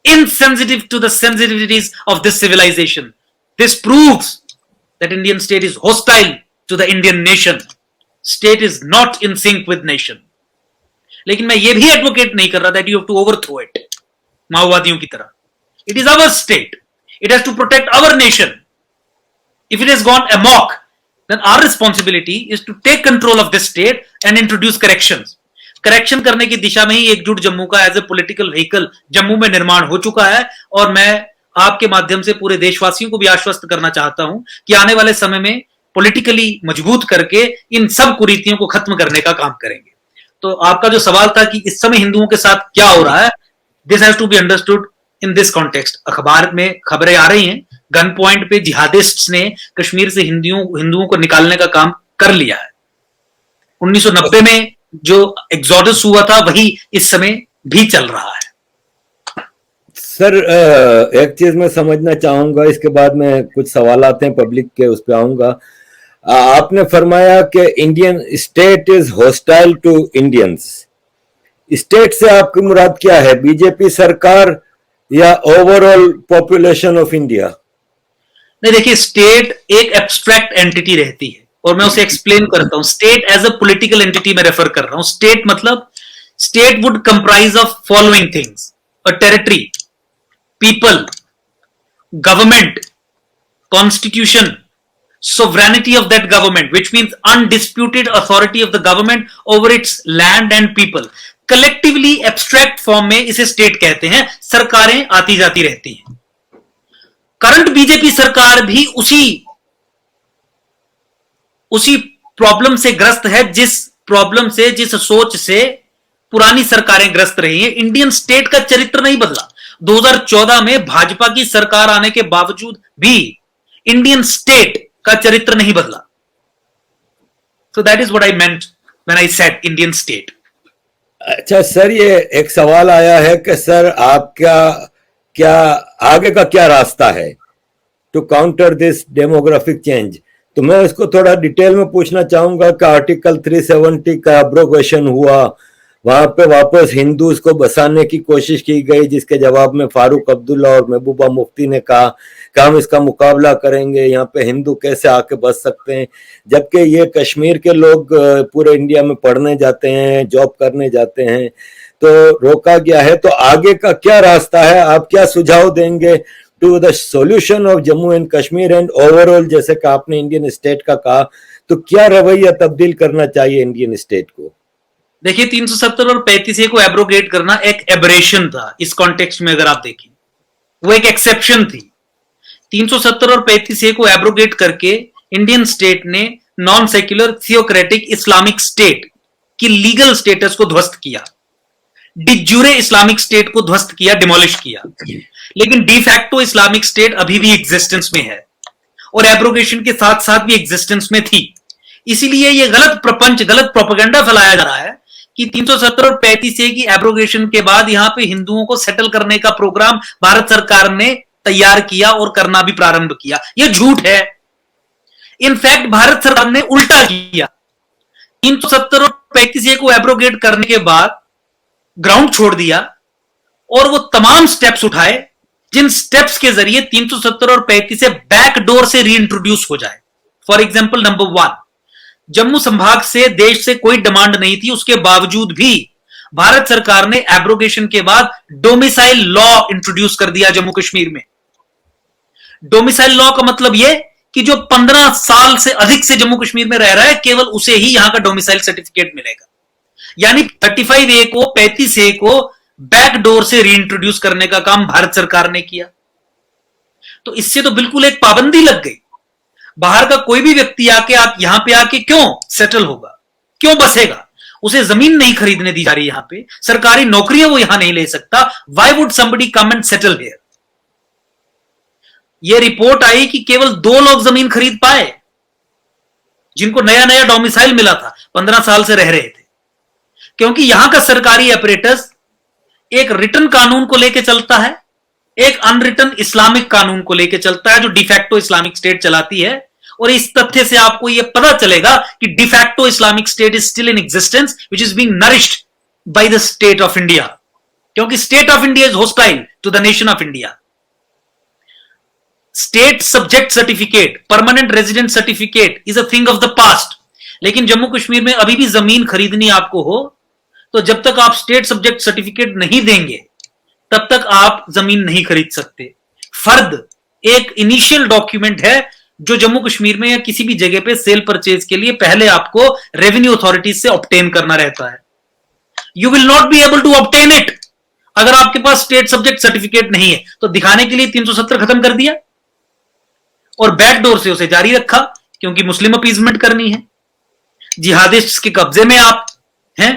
insensitive to the sensitivities of this civilization. This proves that Indian state is hostile to the Indian nation. State is not in sync with nation. लेकिन मैं ये भी advocate नहीं कर रहा that you have to overthrow it, माओवादियों की तरह। It is our state. It has to protect our nation. If it has gone amok, then our responsibility is to take control of this state and introduce corrections. Correction करने की दिशा में ही एकजुट जम्मू का as a political vehicle Jammu में निर्माण हो चुका है। और मैं आपके माध्यम से पूरे देशवासियों को भी आश्वस्त करना चाहता हूं कि आने वाले समय में पॉलिटिकली मजबूत करके इन सब कुरीतियों को खत्म करने का काम करेंगे। तो आपका जो सवाल था कि इस समय हिंदुओं के साथ क्या हो रहा है, this has to be understood in this context. अखबार में खबरें आ रही हैं, गन पॉइंट पे जिहादिस्ट्स ने कश्मीर से हिंदुओं को निकालने का काम कर लिया है। 1990 में जो एक्सोडस हुआ था वही इस समय भी चल रहा है। सर एक चीज मैं समझना चाहूंगा, इसके बाद में कुछ सवाल आते हैं पब्लिक के, उस पर आऊंगा। आपने फरमाया कि Indian state is hostile to Indians. State से आपकी मुराद क्या है, बीजेपी सरकार या ओवरऑल पॉपुलेशन ऑफ इंडिया? नहीं, देखिए, स्टेट एक एब्स्ट्रैक्ट एंटिटी रहती है और मैं उसे एक्सप्लेन करता हूं। State as a political entity में रेफर कर रहा हूं। स्टेट मतलब state would comprise of following things: a territory, people, government, constitution, sovereignty of that government, which means undisputed authority of the government over its land and people. Collectively abstract form में इसे state कहते हैं। सरकारें आती जाती रहती हैं। Current BJP सरकार भी उसी प्रॉब्लम से ग्रस्त है, जिस सोच से पुरानी सरकारें ग्रस्त रही हैं। इंडियन स्टेट का चरित्र नहीं बदला। 2014 में भाजपा की सरकार आने के बावजूद भी इंडियन स्टेट का चरित्र नहीं बदला। So that is what I meant when I said Indian state. अच्छा सर, ये एक सवाल आया है कि सर आपका क्या आगे का क्या रास्ता है to counter this demographic change? तो मैं इसको थोड़ा डिटेल में पूछना चाहूंगा कि आर्टिकल 370 का एब्रोगेशन हुआ, वहां पे वापस हिंदूज को बसाने की कोशिश की गई, जिसके जवाब में फारूक अब्दुल्ला और महबूबा मुफ्ती ने कहा कि हम इसका मुकाबला करेंगे, यहाँ पे हिंदू कैसे आके बस सकते हैं, जबकि ये कश्मीर के लोग पूरे इंडिया में पढ़ने जाते हैं, जॉब करने जाते हैं, तो रोका गया है। तो आगे का क्या रास्ता है, आप क्या सुझाव देंगे to the solution of Jammu and Kashmir and overall? जैसे कि आपने इंडियन स्टेट का कहा, तो क्या रवैया तब्दील करना चाहिए इंडियन स्टेट को? देखिए, 370 और 35A को एब्रोगेट करना एक एबरेशन था। इस कॉन्टेक्स्ट में अगर आप देखें, वो एक एक्सेप्शन थी। 370 और 35A को एब्रोगेट करके इंडियन स्टेट ने non secular theocratic Islamic state की लीगल स्टेटस को ध्वस्त किया, डिज्यूरे इस्लामिक स्टेट को ध्वस्त किया, डिमोलिश किया। लेकिन डिफैक्टो इस्लामिक स्टेट अभी भी एग्जिस्टेंस में है और एब्रोगेशन के साथ साथ भी एग्जिस्टेंस में थी। इसीलिए ये गलत प्रपंच, गलत प्रोपेगेंडा फैलाया जा रहा है कि 370 और 35A की एब्रोगेशन के बाद यहां पे हिंदुओं को सेटल करने का प्रोग्राम भारत सरकार ने तैयार किया और करना भी प्रारंभ किया। यह झूठ है। इनफैक्ट भारत सरकार ने उल्टा किया। 370 और 35A को एब्रोगेट करने के बाद ग्राउंड छोड़ दिया और वो तमाम स्टेप्स उठाए जिन स्टेप्स के जरिए 370 और 35A बैकडोर से रीइंट्रोड्यूस हो जाए। फॉर एग्जाम्पल, नंबर 1, जम्मू संभाग से देश से कोई डिमांड नहीं थी, उसके बावजूद भी भारत सरकार ने एब्रोगेशन के बाद डोमिसाइल लॉ इंट्रोड्यूस कर दिया जम्मू कश्मीर में। डोमिसाइल लॉ का मतलब यह कि जो 15 साल से अधिक से जम्मू कश्मीर में रह रहा है, केवल उसे ही यहां का डोमिसाइल सर्टिफिकेट मिलेगा। यानी 35A को 35A को बैकडोर से रीइंट्रोड्यूस करने का काम भारत सरकार ने किया। तो इससे तो बिल्कुल एक पाबंदी लग गई। बाहर का कोई भी व्यक्ति आके यहां पे आके क्यों सेटल होगा, क्यों बसेगा? उसे जमीन नहीं खरीदने दी जा रही, यहां पे सरकारी नौकरियां वो यहां नहीं ले सकता। Why would somebody come and settle here? यह रिपोर्ट आई कि केवल 2 लोग जमीन खरीद पाए जिनको नया नया डोमिसाइल मिला था, 15 साल से रह रहे थे, क्योंकि यहां का सरकारी ऑपरेटर्स एक रिटन कानून को लेकर चलता है, एक अनरिटन इस्लामिक कानून को लेकर चलता है, जो डिफैक्टो इस्लामिक स्टेट चलाती है। और इस तथ्य से आपको यह पता चलेगा कि de facto Islamic state is still in existence, which is being nourished by the state of India, क्योंकि state of India is hostile to the nation of India. State subject certificate, permanent resident certificate is a thing of the past. लेकिन जम्मू कश्मीर में अभी भी जमीन खरीदनी आपको हो तो जब तक आप स्टेट सब्जेक्ट सर्टिफिकेट नहीं देंगे तब तक आप जमीन नहीं खरीद सकते। फर्द एक इनिशियल डॉक्यूमेंट है जो जम्मू कश्मीर में या किसी भी जगह पे सेल परचेज के लिए पहले आपको रेवेन्यू अथॉरिटीज से ऑब्टेन करना रहता है। You will not be able to obtain it अगर आपके पास स्टेट सब्जेक्ट सर्टिफिकेट नहीं है। तो दिखाने के लिए 370 खत्म कर दिया और बैकडोर से उसे जारी रखा, क्योंकि मुस्लिम अपीजमेंट करनी है। जिहादिस्ट के कब्जे में आप हैं।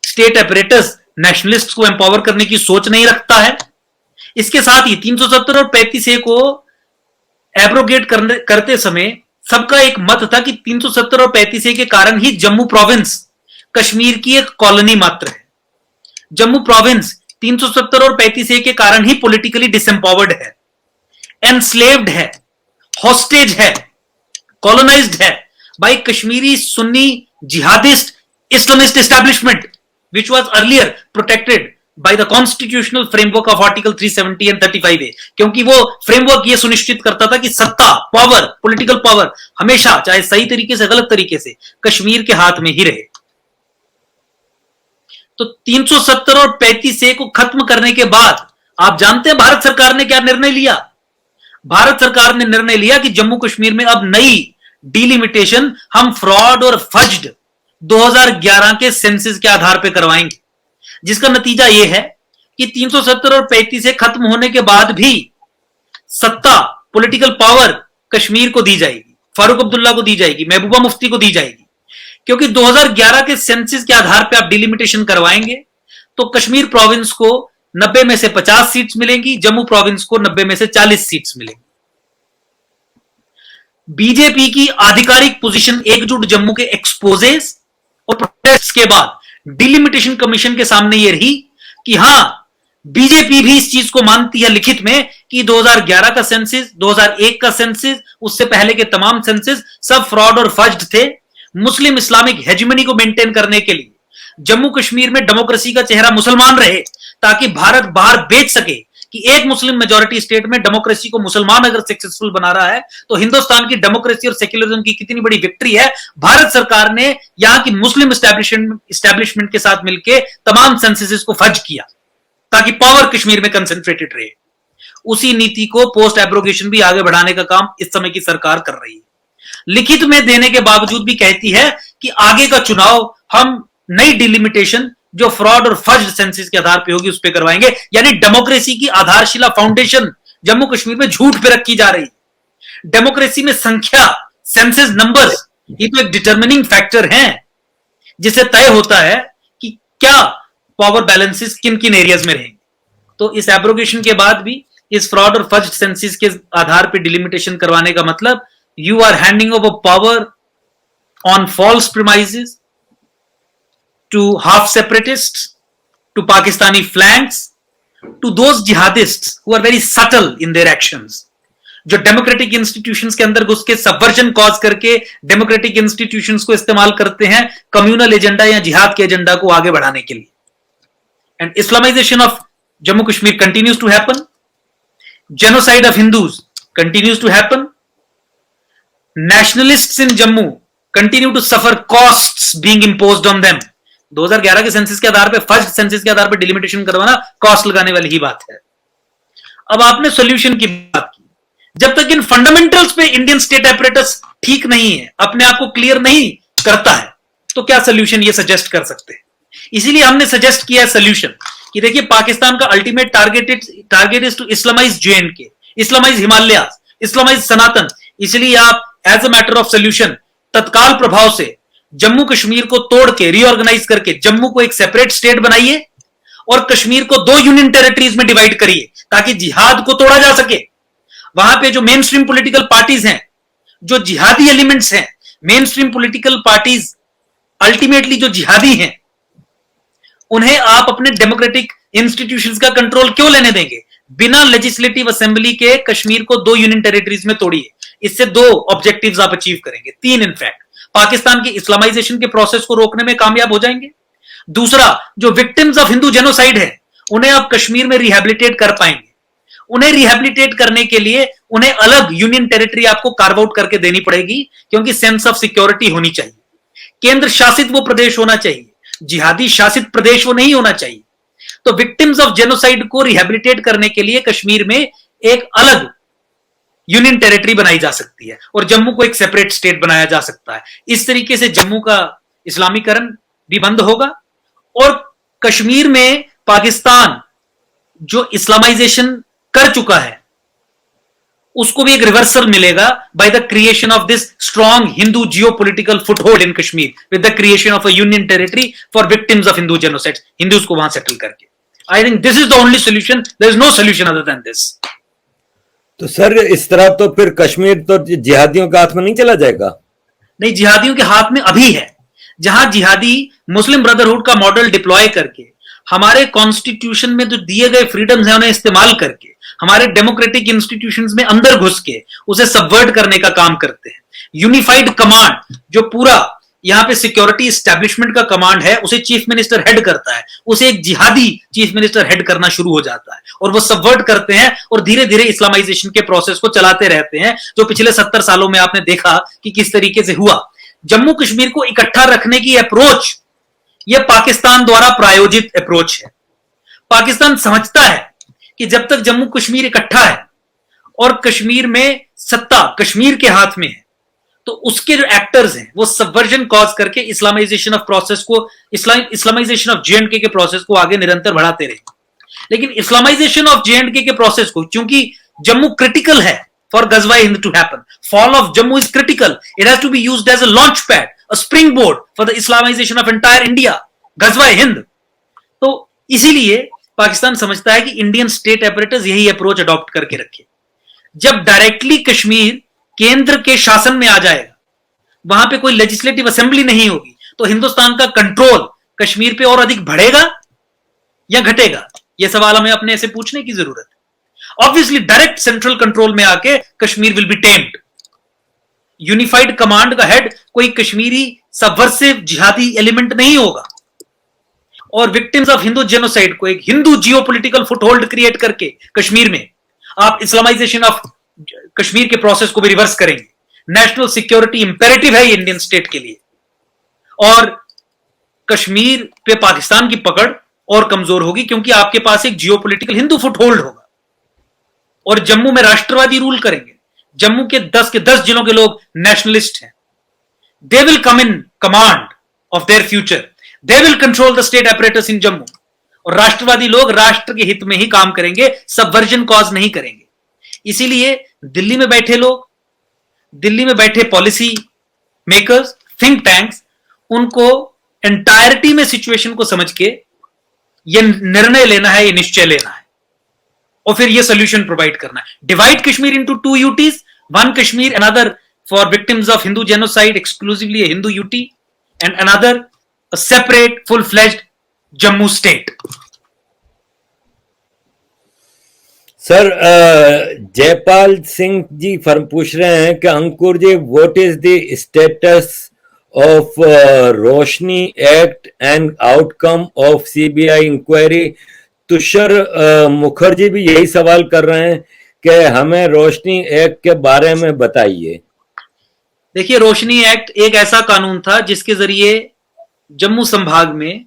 स्टेट ऑपरेटर्स नेशनलिस्ट को एम्पावर करने की सोच नहीं रखता है। इसके साथ ही 370 और 35A को एब्रोगेट करते समय सबका एक मत था कि 370 और 35A के कारण ही जम्मू प्रोविंस कश्मीर की एक कॉलोनी मात्र है। जम्मू प्रोविंस 370 और 35A के कारण ही पॉलिटिकली डिसएम्पावर्ड है, एनस्लेव्ड है, हॉस्टेज है, कॉलोनाइज्ड है by Kashmiri Sunni jihadist Islamist establishment, which was earlier protected by the constitutional framework of Article 370 and 35A, क्योंकि वो फ्रेमवर्क ये सुनिश्चित करता था कि सत्ता, पावर, पॉलिटिकल पावर हमेशा, चाहे सही तरीके से गलत तरीके से, कश्मीर के हाथ में ही रहे। तो 370 और 35A को खत्म करने के बाद आप जानते हैं भारत सरकार ने क्या निर्णय लिया? भारत सरकार ने निर्णय लिया कि जम्मू कश्मीर में अब नई डिलिमिटेशन हम फ्रॉड और फज्ड 2011 के सेंसस के आधार पर करवाएंगे, जिसका नतीजा यह है कि 370 और 35A खत्म होने के बाद भी सत्ता, पॉलिटिकल पावर कश्मीर को दी जाएगी, फारूक अब्दुल्ला को दी जाएगी, महबूबा मुफ्ती को दी जाएगी। क्योंकि 2011 के सेंसस के आधार पर आप डिलिमिटेशन करवाएंगे तो कश्मीर प्रोविंस को 90 में से 50 सीट्स मिलेंगी, जम्मू प्रोविंस को 90 में से 40 सीट्स मिलेंगी। बीजेपी की आधिकारिक पोजीशन एकजुट जम्मू के एक्सपोजेस और प्रोटेस्ट के बाद डिलिमिटेशन कमीशन के सामने यह रही कि हां, बीजेपी भी इस चीज को मानती है लिखित में कि 2011 का सेंसस, 2001 का सेंसस, उससे पहले के तमाम सेंसस सब फ्रॉड और फज्ड थे। मुस्लिम इस्लामिक हेजिमनी को मेंटेन करने के लिए जम्मू कश्मीर में डेमोक्रेसी का चेहरा मुसलमान रहे, ताकि भारत बाहर बेच सके कि एक मुस्लिम मेजॉरिटी स्टेट में डेमोक्रेसी को मुसलमान अगर सक्सेसफुल बना रहा है तो हिंदुस्तान की डेमोक्रेसी और सेक्युलरिज्म की कितनी बड़ी विक्ट्री है। भारत सरकार ने यहां की मुस्लिम एस्टैब्लिशमेंट के साथ मिलकर तमाम सेंसस को फज किया ताकि पावर कश्मीर में कंसंट्रेटेड रहे। उसी नीति को पोस्ट एब्रोगेशन भी आगे बढ़ाने का काम इस समय की सरकार कर रही है। लिखित में देने के बावजूद भी कहती है कि आगे का चुनाव हम नई डिलिमिटेशन जो फ्रॉड और फज्ड सेंसस के आधार पे होगी उस पे करवाएंगे। यानी डेमोक्रेसी की आधारशिला फाउंडेशन जम्मू कश्मीर में झूठ पे रखी जा रही। डेमोक्रेसी में संख्या, सेंसस नंबर्स, ये तो एक डिटरमिनिंग फैक्टर है जिससे तय होता है कि क्या पावर बैलेंसेस किन किन एरियाज में रहेंगे। तो इस एब्रोगेशन के बाद भी इस फ्रॉड और फज्ड सेंसस के आधार पे डिलिमिटेशन करवाने का मतलब you are handing over power on false premises, to half separatists, to Pakistani flanks, to those jihadists who are very subtle in their actions, जो डेमोक्रेटिक इंस्टीट्यूशंस के अंदर घुस के सबवर्जन कॉज करके डेमोक्रेटिक इंस्टीट्यूशंस को इस्तेमाल करते हैं कम्युनल एजेंडा या जिहाद के एजेंडा को आगे बढ़ाने के लिए. And Islamisation of Jammu Kashmir continues to happen. Genocide of Hindus continues to happen. Nationalists in Jammu continue to suffer costs being imposed on them. 2011 के सेंसस के आधार पे, फर्स्ट सेंसस के आधार पे डिलिमिटेशन करवाना कॉस्ट लगाने वाली ही बात है. अब आपने सॉल्यूशन की बात की. जब तक इन फंडामेंटल्स पे इंडियन स्टेट एपरेटस ठीक नहीं है, अपने आप को क्लियर नहीं करता है, तो क्या सोल्यूशन ये सजेस्ट कर सकते हैं. इसीलिए हमने सजेस्ट किया सोल्यूशन कि देखिए पाकिस्तान का ultimate target is to Islamize JNK, Islamize Himalayas, Islamize Sanatan. इसलिए आप as a matter of solution तत्काल प्रभाव से जम्मू कश्मीर को तोड़ के रीऑर्गेनाइज करके जम्मू को एक सेपरेट स्टेट बनाइए और कश्मीर को 2 यूनियन टेरिटरीज में डिवाइड करिए ताकि जिहाद को तोड़ा जा सके. वहां पे जो मेन स्ट्रीम पॉलिटिकल पार्टीज हैं, जो जिहादी एलिमेंट्स हैं, main stream political parties ultimately जो जिहादी हैं, उन्हें आप अपने डेमोक्रेटिक इंस्टीट्यूशंस का कंट्रोल क्यों लेने देंगे. बिना लेजिस्लेटिव असेंबली के कश्मीर को 2 यूनियन टेरिटरीज में तोड़िए. इससे 2 ऑब्जेक्टिव्स आप अचीव करेंगे, 3 इनफैक्ट. पाकिस्तान की इस्लामाइजेशन के प्रोसेस को रोकने में कामयाब हो जाएंगे. दूसरा, जो विक्टिम्स ऑफ हिंदू जेनोसाइड है उन्हें आप कश्मीर में रिहैबिलिटेट कर पाएंगे. उन्हें रिहैबिलिटेट करने के लिए उन्हें अलग यूनियन टेरिटरी आपको कार्व आउट करके देनी पड़ेगी, क्योंकि सेंस ऑफ सिक्योरिटी होनी चाहिए. केंद्र शासित वो प्रदेश होना चाहिए, जिहादी शासित प्रदेश वो नहीं होना चाहिए. तो विक्टिम्स ऑफ जेनोसाइड को रिहैबिलिटेट करने के लिए कश्मीर में एक अलग यूनियन टेरिटरी बनाई जा सकती है और जम्मू को एक सेपरेट स्टेट बनाया जा सकता है. इस तरीके से जम्मू का इस्लामीकरण भी बंद होगा और कश्मीर में पाकिस्तान जो इस्लामाइजेशन कर चुका है उसको भी एक रिवर्सल मिलेगा by the creation of this strong Hindu geopolitical foothold in Kashmir with the creation of a union territory for victims of Hindu genocide. Hindus को वहां सेटल करके. I think this is the only solution. There is no solution other than this. तो sir इस तरह तो फिर कश्मीर तो जिहादियों के हाथ में नहीं चला जाएगा. नहीं, जिहादियों के हाथ में अभी है. जहां जिहादी मुस्लिम ब्रदरहुड का मॉडल डिप्लॉय करके हमारे कॉन्स्टिट्यूशन में जो दिए गए फ्रीडम्स हैं उन्हें इस्तेमाल करके हमारे डेमोक्रेटिक इंस्टीट्यूशंस में अंदर घुस के उसे सबवर्ट करने का काम करते हैं. यूनिफाइड कमांड जो पूरा यहां पे सिक्योरिटी एस्टेब्लिशमेंट का कमांड है उसे चीफ मिनिस्टर हेड करता है, उसे एक जिहादी चीफ मिनिस्टर हेड करना शुरू हो जाता है और वो सबवर्ट करते हैं और धीरे धीरे इस्लामाइजेशन के प्रोसेस को चलाते रहते हैं, जो पिछले 70 सालों में आपने देखा कि किस तरीके से हुआ. जम्मू कश्मीर को इकट्ठा रखने की अप्रोच यह पाकिस्तान द्वारा प्रायोजित अप्रोच है. पाकिस्तान समझता है कि जब तक जम्मू कश्मीर इकट्ठा है और कश्मीर में सत्ता कश्मीर के हाथ में है तो उसके जो एक्टर्स हैं वो सबवर्जन कॉज करके इस्लामाइजेशन ऑफ प्रोसेस को, इस्लामाइजेशन ऑफ JNK के प्रोसेस को आगे निरंतर बढ़ाते रहे. लेकिन इस्लामाइजेशन ऑफ JNK के प्रोसेस को, चूंकि जम्मू क्रिटिकल है फॉर गजवाए हिंद to happen, fall of Jammu is critical, it has to be used as a launch pad, a spring board for the Islamization of entire India, गजवाए हिंद. तो इसीलिए पाकिस्तान समझता है कि इंडियन स्टेट एपरेटस यही अप्रोच अडॉप्ट करके रखे. जब डायरेक्टली कश्मीर केंद्र के शासन में आ जाएगा, वहां पे कोई लेजिस्लेटिव असेंबली नहीं होगी, तो हिंदुस्तान का कंट्रोल कश्मीर पे और अधिक बढ़ेगा या घटेगा, यह सवाल हमें अपने से पूछने की जरूरत है. ऑब्वियसली डायरेक्ट सेंट्रल कंट्रोल में आके Kashmir will be tamed. Unified command का हेड कोई कश्मीरी सबवर्सिव जिहादी एलिमेंट नहीं होगा और विक्टिम्स ऑफ हिंदू जेनोसाइड को एक हिंदू जियोपॉलिटिकल फुटहोल्ड क्रिएट करके कश्मीर में आप इस्लामाइजेशन ऑफ कश्मीर के प्रोसेस को भी रिवर्स करेंगे. नेशनल सिक्योरिटी इंपेरेटिव है इंडियन स्टेट के लिए और कश्मीर पे पाकिस्तान की पकड़ और कमजोर होगी क्योंकि आपके पास एक जियोपॉलिटिकल हिंदू फुटहोल्ड होगा और जम्मू में राष्ट्रवादी रूल करेंगे. जम्मू के 10 जिलों के लोग नेशनलिस्ट हैं. They will come in command of their future, they will control the state apparatus इन जम्मू. और राष्ट्रवादी लोग राष्ट्र के हित में ही काम करेंगे, सबवर्जन कॉज नहीं करेंगे. इसीलिए दिल्ली में बैठे लोग, दिल्ली में बैठे पॉलिसी मेकर्स, थिंक टैंक्स, उनको एंटायरिटी में सिचुएशन को समझ के ये निर्णय लेना है, ये निश्चय लेना है और फिर ये सोल्यूशन प्रोवाइड करना है. Divide Kashmir into 2 UTs, one Kashmir, another for victims of Hindu genocide, exclusively a Hindu UT, and another a separate, full-fledged Jammu state. Sir Jaipal Singh ji पूछ रहे हैं कि Ankur ji, what is the status of Roshni act and outcome of CBI inquiry? Tushar Mukherjee भी यही सवाल कर रहे हैं कि हमें रोशनी एक्ट के बारे में बताइए। देखिए, रोशनी एक्ट एक ऐसा कानून था जिसके जरिए जम्मू संभाग में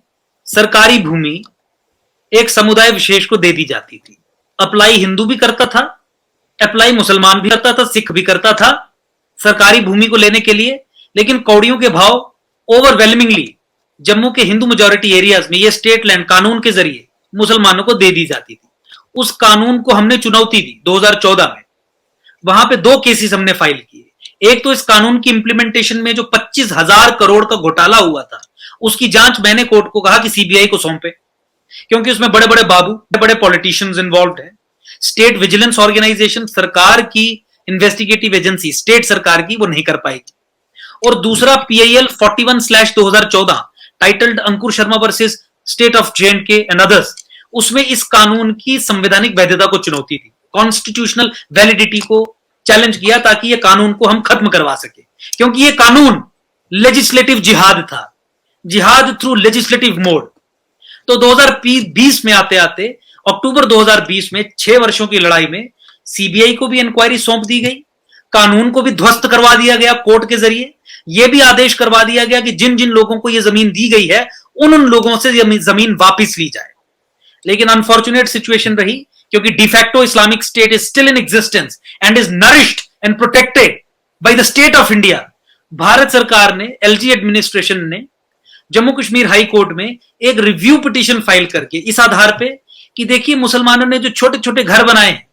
सरकारी भूमि एक समुदाय विशेष को दे दी जाती थी। अप्लाई हिंदू भी करता था, अप्लाई मुसलमान भी करता था, सिख भी करता था सरकारी भूमि को लेने के लिए, लेकिन कौड़ियों के भाव ओवरवेलमिंगली जम्मू के हिंदू मेजॉरिटी एरियाज में ये स्टेट लैंड कानून के जरिए मुसलमानों को दे दी जाती थी। उस कानून को हमने चुनौती दी 2014 में। वहां पे 2 केसेस हमने फाइल किए। एक तो इस कानून की इंप्लीमेंटेशन में जो 25,000 करोड़ का घोटाला हुआ था, उसकी जांच मैंने कोर्ट को कहा कि सीबीआई को सौंपे, क्योंकि उसमें बड़े बड़े बाबू, बड़े पॉलिटिशियंस इन्वॉल्व हैं। स्टेट विजिलेंस ऑर्गेनाइजेशन, सरकार की इन्वेस्टिगेटिव एजेंसी, स्टेट सरकार की, वो नहीं कर पाएगी। और दूसरा PIL 41/2014 titled Ankur Sharma versus state of J&K and others, उसमें इस कानून की संवैधानिक वैधता को चुनौती दी, कॉन्स्टिट्यूशनल वैलिडिटी को चैलेंज किया, ताकि यह कानून को हम खत्म करवा सके, क्योंकि यह कानून लेजिस्लेटिव जिहाद था, जिहाद थ्रू लेजिस्लेटिव मोड। तो 2020 में आते आते अक्टूबर 2020 में 6 वर्षों की लड़ाई में सीबीआई को भी इंक्वायरी सौंप दी गई, कानून को भी ध्वस्त करवा दिया गया कोर्ट के जरिए। यह भी आदेश करवा दिया गया कि जिन जिन लोगों को यह जमीन दी गई है उन लोगों से जमीन वापस ली जाए। लेकिन अनफॉर्चुनेट सिचुएशन रही, क्योंकि de facto Islamic state is still in existence and is nourished and protected by the state of India. Bharat सरकार ने, LG एडमिनिस्ट्रेशन ने जम्मू कश्मीर हाई कोर्ट में एक रिव्यू पिटीशन फाइल करके इस आधार पे कि देखिए, मुसलमानों ने जो छोटे छोटे घर बनाए हैं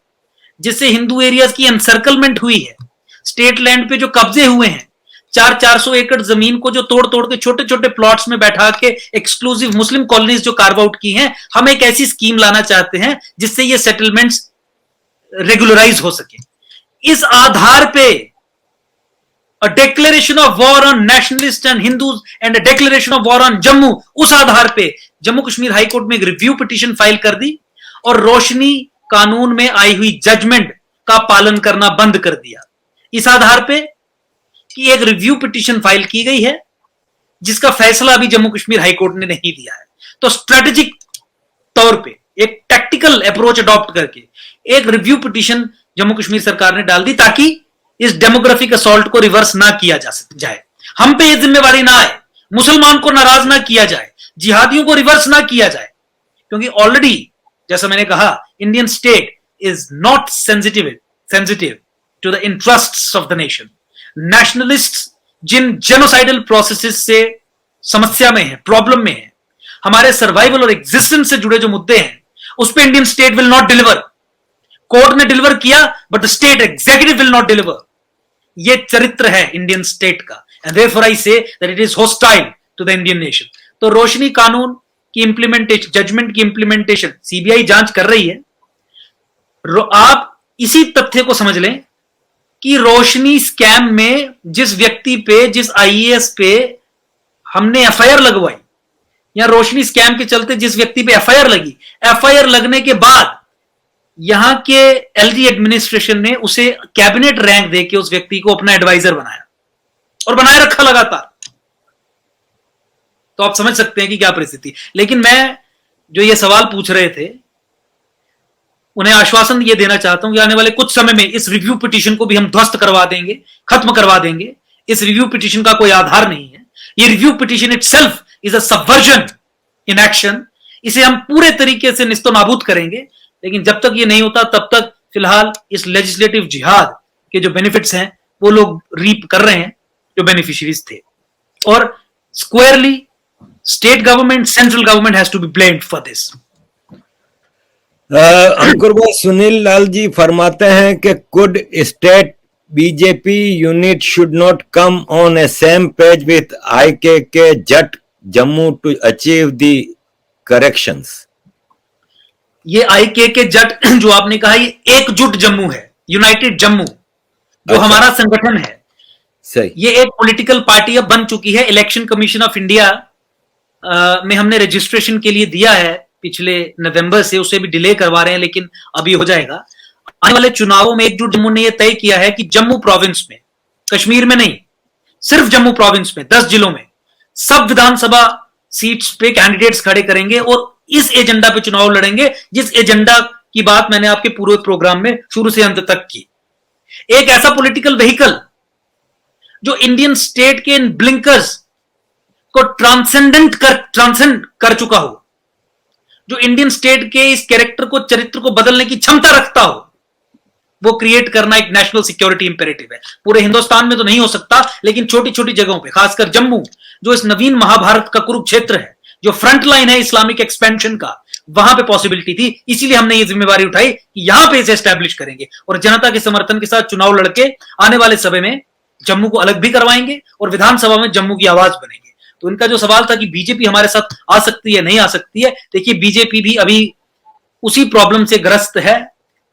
जिससे हिंदू एरियाज की एनसर्कलमेंट हुई है, स्टेट लैंड पे जो कब्जे हुए हैं, 400 एकड़ जमीन को जो तोड़ तोड़ के छोटे छोटे प्लॉट्स में बैठा के एक्सक्लूसिव मुस्लिम कॉलोनीज जो कार्व आउट की हैं, हम एक ऐसी स्कीम लाना चाहते हैं जिससे ये सेटलमेंट्स रेगुलराइज हो सके। इस आधार पे a declaration of war on nationalists and Hindus and a declaration of war on Jammu, उस आधार पे जम्मू कश्मीर हाई कोर्ट में एक रिव्यू पिटीशन फाइल कर दी और रोशनी कानून में आई हुई जजमेंट का पालन करना बंद कर दिया। इस आधार पे कि एक रिव्यू पिटीशन फाइल की गई है जिसका फैसला अभी जम्मू कश्मीर हाई कोर्ट ने नहीं दिया है, तो स्ट्रेटेजिक तौर पे एक टैक्टिकल अप्रोच अडॉप्ट करके एक रिव्यू पिटीशन जम्मू कश्मीर सरकार ने डाल दी, ताकि इस डेमोग्राफिक असॉल्ट को रिवर्स ना किया जाए, हम पे ये जिम्मेवारी ना आए, मुसलमान को नाराज ना किया जाए, जिहादियों को रिवर्स ना किया जाए। क्योंकि ऑलरेडी, जैसा मैंने कहा, Indian state is not sensitive to the interests of the nation. Nationalists जिन जेनोसाइडल प्रोसेसेस से समस्या में है, प्रॉब्लम में है, हमारे सर्वाइवल और एग्जिस्टेंस से जुड़े जो मुद्दे हैं, उस पर Indian state will not deliver. Court ने डिलीवर किया, but the state executive will not deliver. ये चरित्र है इंडियन स्टेट का, and therefore I say that it is hostile to the Indian nation. तो रोशनी कानून की इंप्लीमेंटेशन, जजमेंट की इंप्लीमेंटेशन सीबीआई जांच कर रही है। आप इसी तथ्य को समझ लें कि रोशनी स्कैम में जिस व्यक्ति पे, जिस IAS पे हमने FIR लगवाई, या रोशनी स्कैम के चलते जिस व्यक्ति पे FIR लगी, FIR लगने के बाद यहां के LG एडमिनिस्ट्रेशन ने उसे कैबिनेट रैंक देके उस व्यक्ति को अपना एडवाइजर बनाया और बनाए रखा लगातार। तो आप समझ सकते हैं कि क्या परिस्थिति। लेकिन मैं, जो ये सवाल पूछ रहे थे, उन्हें आश्वासन ये देना चाहता हूं कि आने वाले कुछ समय में इस रिव्यू पिटीशन को भी हम ध्वस्त करवा देंगे, खत्म करवा देंगे। इस रिव्यू पिटीशन का कोई आधार नहीं है। ये review petition itself is a subversion in action. इसे हम पूरे तरीके से निस्तो नाबूद करेंगे। लेकिन जब तक ये नहीं होता, तब तक फिलहाल इस लेजिस्लेटिव जिहाद के जो बेनिफिट्स हैं वो लोग रीप कर रहे हैं जो बेनिफिशियरीज थे। और squarely state government, central government has to be blamed for this. Ankur भाई, सुनील लाल जी फरमाते हैं कि could state BJP unit should not come on a same page with IKK Jatt Jammu to achieve the corrections. ये IKK जट जो आपने कहा, ये एकजुट जम्मू है, यूनाइटेड जम्मू, जो अच्छा, हमारा संगठन है। सही। ये एक पॉलिटिकल पार्टी अब बन चुकी है। इलेक्शन कमीशन ऑफ इंडिया में हमने रजिस्ट्रेशन के लिए दिया है पिछले नवंबर से, उसे भी डिले करवा रहे हैं लेकिन अभी हो जाएगा। आने वाले चुनावों में एकजुट जम्मू ने यह तय किया है कि जम्मू प्रोविंस में, कश्मीर में नहीं, सिर्फ जम्मू प्रोविंस में 10 जिलों में सब विधानसभा सीट्स पे कैंडिडेट्स खड़े करेंगे और इस एजेंडा पे चुनाव लड़ेंगे, जिस एजेंडा की बात मैंने आपके पूरे प्रोग्राम में शुरू से अंत तक की। एक ऐसा पॉलिटिकल व्हीकल जो इंडियन स्टेट के इन ब्लिंकर्स को ट्रांसेंड कर चुका हो, जो इंडियन स्टेट के इस कैरेक्टर को, चरित्र को बदलने की क्षमता रखता हो, वो क्रिएट करना एक नेशनल सिक्योरिटी इंपेरेटिव है। पूरे हिंदुस्तान में तो नहीं हो सकता, लेकिन छोटी छोटी जगहों पे, खासकर जम्मू जो इस नवीन महाभारत का कुरुक्षेत्र है, जो फ्रंट लाइन है इस्लामिक एक्सपेंशन का, वहां पे पॉसिबिलिटी थी। इसीलिए हमने ये जिम्मेवारी उठाई कि यहां पे इसे एस्टैब्लिश करेंगे और जनता के समर्थन के साथ चुनाव लड़के आने वाले समय में जम्मू को अलग भी करवाएंगे और विधानसभा में जम्मू की आवाज बनेंगे। तो इनका जो सवाल था कि बीजेपी हमारे साथ आ सकती है, नहीं आ सकती है, देखिए बीजेपी भी अभी उसी प्रॉब्लम से ग्रस्त है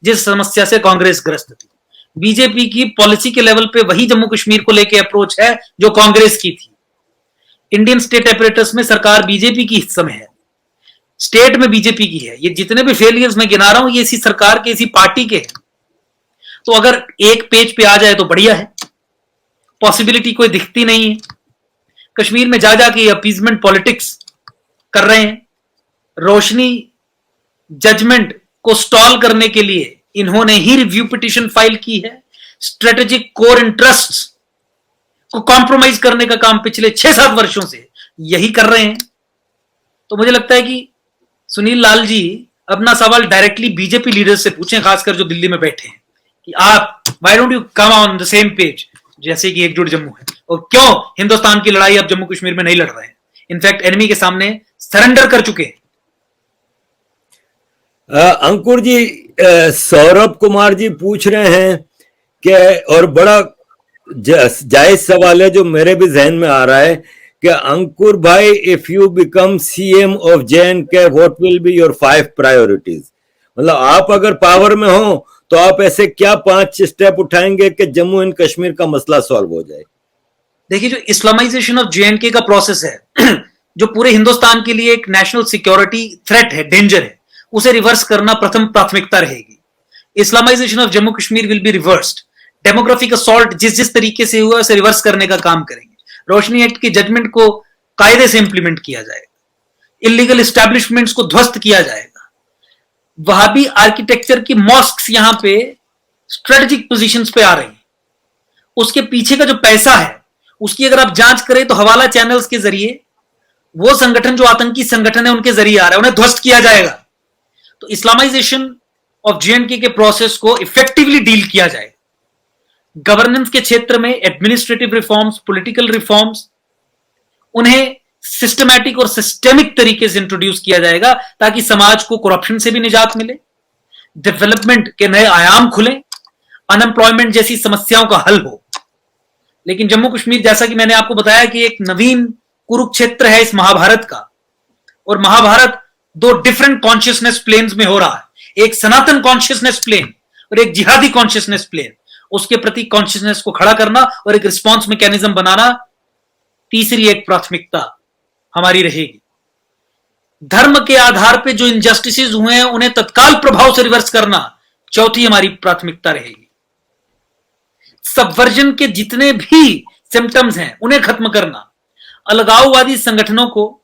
जिस समस्या से कांग्रेस ग्रस्त थी। बीजेपी की पॉलिसी के लेवल पे वही जम्मू कश्मीर को लेके अप्रोच है जो कांग्रेस की थी। इंडियन स्टेट अपरेटस में सरकार बीजेपी की इस समय है, स्टेट में बीजेपी की है। ये जितने भी फेलियर्स मैं गिना रहा हूं ये इसी सरकार के, इसी पार्टी के हैं। तो अगर एक पेज पे आ जाए तो बढ़िया है, पॉसिबिलिटी कोई दिखती नहीं है। कश्मीर में जा जाके अपीजमेंट पॉलिटिक्स कर रहे हैं। रोशनी जजमेंट को स्टॉल करने के लिए इन्होंने ही रिव्यू पिटीशन फाइल की है। स्ट्रेटेजिक कोर इंटरेस्ट्स को कॉम्प्रोमाइज करने का काम पिछले 6-7 वर्षों से यही कर रहे हैं। तो मुझे लगता है कि सुनील लाल जी अपना सवाल डायरेक्टली बीजेपी लीडर्स से पूछें, खासकर जो दिल्ली में बैठे हैं, कि आप why don't you come on the same page, जैसे कि एकजुट जम्मू है, और क्यों हिंदुस्तान की लड़ाई अब जम्मू कश्मीर में नहीं लड़ रहे हैं, इनफैक्ट एनिमी के सामने सरेंडर कर चुके हैं। अंकुर जी, सौरभ कुमार जी पूछ रहे हैं कि, और बड़ा जायज सवाल है जो मेरे भी जहन में आ रहा है कि अंकुर भाई, if you become CM of J&K, what will be your 5 priorities? मतलब आप अगर पावर में हो तो आप ऐसे क्या 5 स्टेप उठाएंगे कि जम्मू एंड कश्मीर का मसला सॉल्व हो जाए? देखिए, जो इस्लामाइजेशन ऑफ जे.एंड.के का प्रोसेस है जो पूरे हिंदुस्तान के लिए एक नेशनल सिक्योरिटी थ्रेट है, डेंजर है, उसे रिवर्स करना प्रथम प्राथमिकता रहेगी। Islamisation of Jammu Kashmir will be reversed. Demographic assault जिस जिस तरीके से हुआ उसे रिवर्स करने का काम करेंगे। रोशनी एक्ट के जजमेंट को कायदे से इंप्लीमेंट किया जाएगा। इलीगल एस्टैब्लिशमेंट्स को ध्वस्त किया जाएगा। वहाबी आर्किटेक्चर की मॉस्क्स यहां पे स्ट्रेटेजिक पोजीशंस पे आ रही हैं। उसके पीछे का जो पैसा है उसकी अगर आप जांच करें तो हवाला चैनल्स के जरिए वो संगठन जो आतंकी संगठन है उनके जरिए आ रहा है, उन्हें ध्वस्त किया जाएगा। तो इस्लामाइजेशन ऑफ जे.एंड.के के प्रोसेस को इफेक्टिवली डील किया जाएगा। गवर्नेंस के क्षेत्र में एडमिनिस्ट्रेटिव रिफॉर्म्स, पॉलिटिकल रिफॉर्म्स, उन्हें सिस्टमैटिक और सिस्टेमिक तरीके से इंट्रोड्यूस किया जाएगा ताकि समाज को करप्शन से भी निजात मिले, डेवलपमेंट के नए आयाम खुले, अनएम्प्लॉयमेंट जैसी समस्याओं का हल हो। लेकिन जम्मू कश्मीर, जैसा कि मैंने आपको बताया कि एक नवीन कुरुक्षेत्र है इस महाभारत का, और महाभारत 2 डिफरेंट कॉन्शियसनेस प्लेन्स में हो रहा है। एक सनातन कॉन्शियसनेस प्लेन और एक जिहादी कॉन्शियसनेस प्लेन। उसके प्रति कॉन्शियसनेस को खड़ा करना और एक रिस्पॉन्स मैकेनिज्म बनाना तीसरी एक प्राथमिकता हमारी रहेगी। धर्म के आधार पे जो इनजस्टिसेस हुए हैं उन्हें तत्काल प्रभाव से रिवर्स करना चौथी हमारी प्राथमिकता रहेगी। सबवर्जन के जितने भी सिम्टम्स हैं उन्हें खत्म करना, अलगाववादी संगठनों को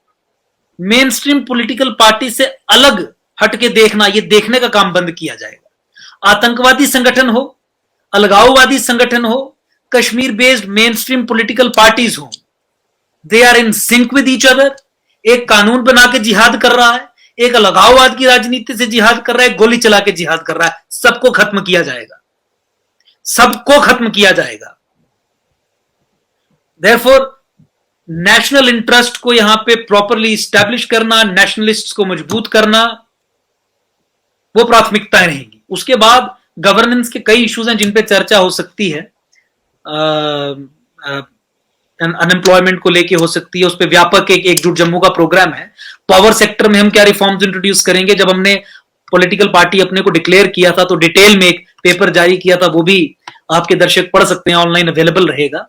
मेन स्ट्रीम पॉलिटिकल पार्टी से अलग हटके देखना, यह देखने का काम बंद किया जाएगा। आतंकवादी संगठन हो, अलगाववादी संगठन हो, Kashmir based main stream political parties हो, they are in sync with each other. एक कानून बना के जिहाद कर रहा है, एक अलगाववाद की राजनीति से जिहाद कर रहा है, गोली चला के जिहाद कर रहा है। सबको खत्म किया जाएगा, सबको खत्म किया जाएगा। देयरफॉर नेशनल इंटरेस्ट को यहां पे प्रॉपरली स्टैब्लिश करना, नेशनलिस्ट्स को मजबूत करना, वो प्राथमिकताएं रहेंगी। उसके बाद गवर्नेंस के कई इश्यूज हैं जिन पे चर्चा हो सकती है। अनएम्प्लॉयमेंट को लेके हो सकती है, उस पर व्यापक एक एकजुट जम्मू का प्रोग्राम है। पावर सेक्टर में हम क्या रिफॉर्म्स इंट्रोड्यूस करेंगे, जब हमने पॉलिटिकल पार्टी अपने को डिक्लेयर किया था तो डिटेल में एक पेपर जारी किया था, वो भी आपके दर्शक पढ़ सकते हैं, ऑनलाइन अवेलेबल रहेगा।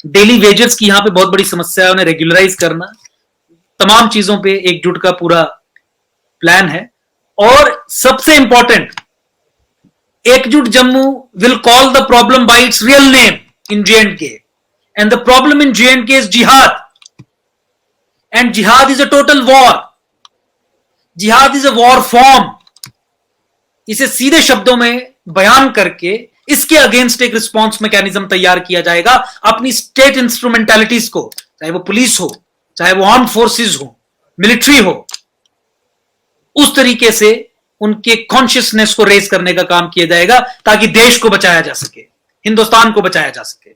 डेली वेजेस की यहां पे बहुत बड़ी समस्या है, उन्हें रेगुलराइज करना, तमाम चीजों पे एकजुट का पूरा प्लान है। और सबसे इंपॉर्टेंट, एकजुट Jammu will call the problem bye it's real name in J&K, and the problem in J&K is जिहाद, एंड जिहाद इज अ टोटल वॉर, जिहाद इज अ वॉर फॉर्म। इसे सीधे शब्दों में बयान करके इसके अगेंस्ट एक रिस्पॉन्स मैकेनिज्म तैयार किया जाएगा। अपनी स्टेट इंस्ट्रूमेंटैलिटीज को, चाहे वो पुलिस हो, चाहे वो आर्म्ड फोर्सेस हो, मिलिट्री हो, उस तरीके से उनके कॉन्शियसनेस को रेज करने का काम किया जाएगा ताकि देश को बचाया जा सके, हिंदुस्तान को बचाया जा सके।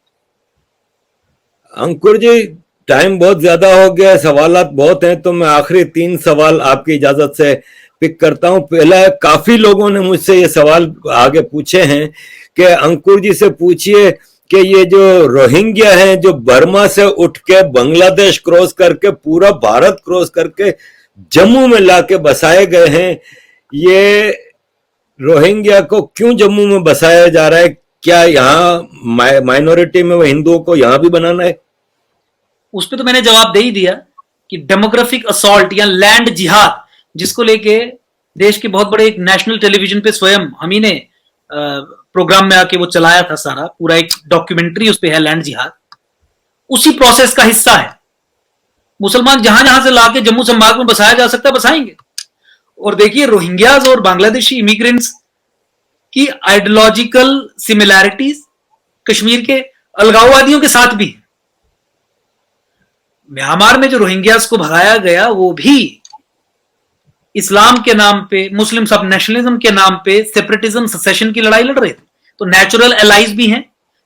अंकुर जी, टाइम बहुत ज्यादा हो गया, सवालात बहुत हैं, तो मैं आखिरी 3 सवाल आपकी इजाजत से पिक करता हूं। पहला, काफी लोगों ने मुझसे ये सवाल आगे पूछे हैं कि अंकुर जी से पूछिए कि ये जो रोहिंग्या हैं, जो बर्मा से उठ के बांग्लादेश क्रॉस करके पूरा भारत क्रॉस करके जम्मू में लाके बसाए गए हैं, ये रोहिंग्या को क्यों जम्मू में बसाया जा रहा है? क्या यहाँ माइनॉरिटी में वो हिंदुओं को यहाँ भी बनाना है? उस पर तो मैंने जवाब दे ही दिया कि डेमोग्राफिक असॉल्ट या लैंड जिहाद, जिसको लेके देश के बहुत बड़े एक नेशनल टेलीविजन पे स्वयं हम ही ने प्रोग्राम में आके वो चलाया था, सारा पूरा एक डॉक्यूमेंट्री उस पे है, लैंड जिहाद, उसी प्रोसेस का हिस्सा है। मुसलमान जहां जहां से लाके जम्मू संभाग में बसाया जा सकता है बसाएंगे। और देखिए, रोहिंग्याज और बांग्लादेशी इमिग्रेंट्स की आइडियोलॉजिकल सिमिलैरिटीज कश्मीर के अलगाववादियों के साथ भी है। म्यांमार में जो रोहिंग्यास को भगाया गया, वो भी इस्लाम के नाम पे, मुस्लिम सब नेशनलिज्म के नाम पे सेपरेटिज्म सेसेशन की लड़ाई लड़ रहे थे। तो नेचुरल एलाइज भी हैं।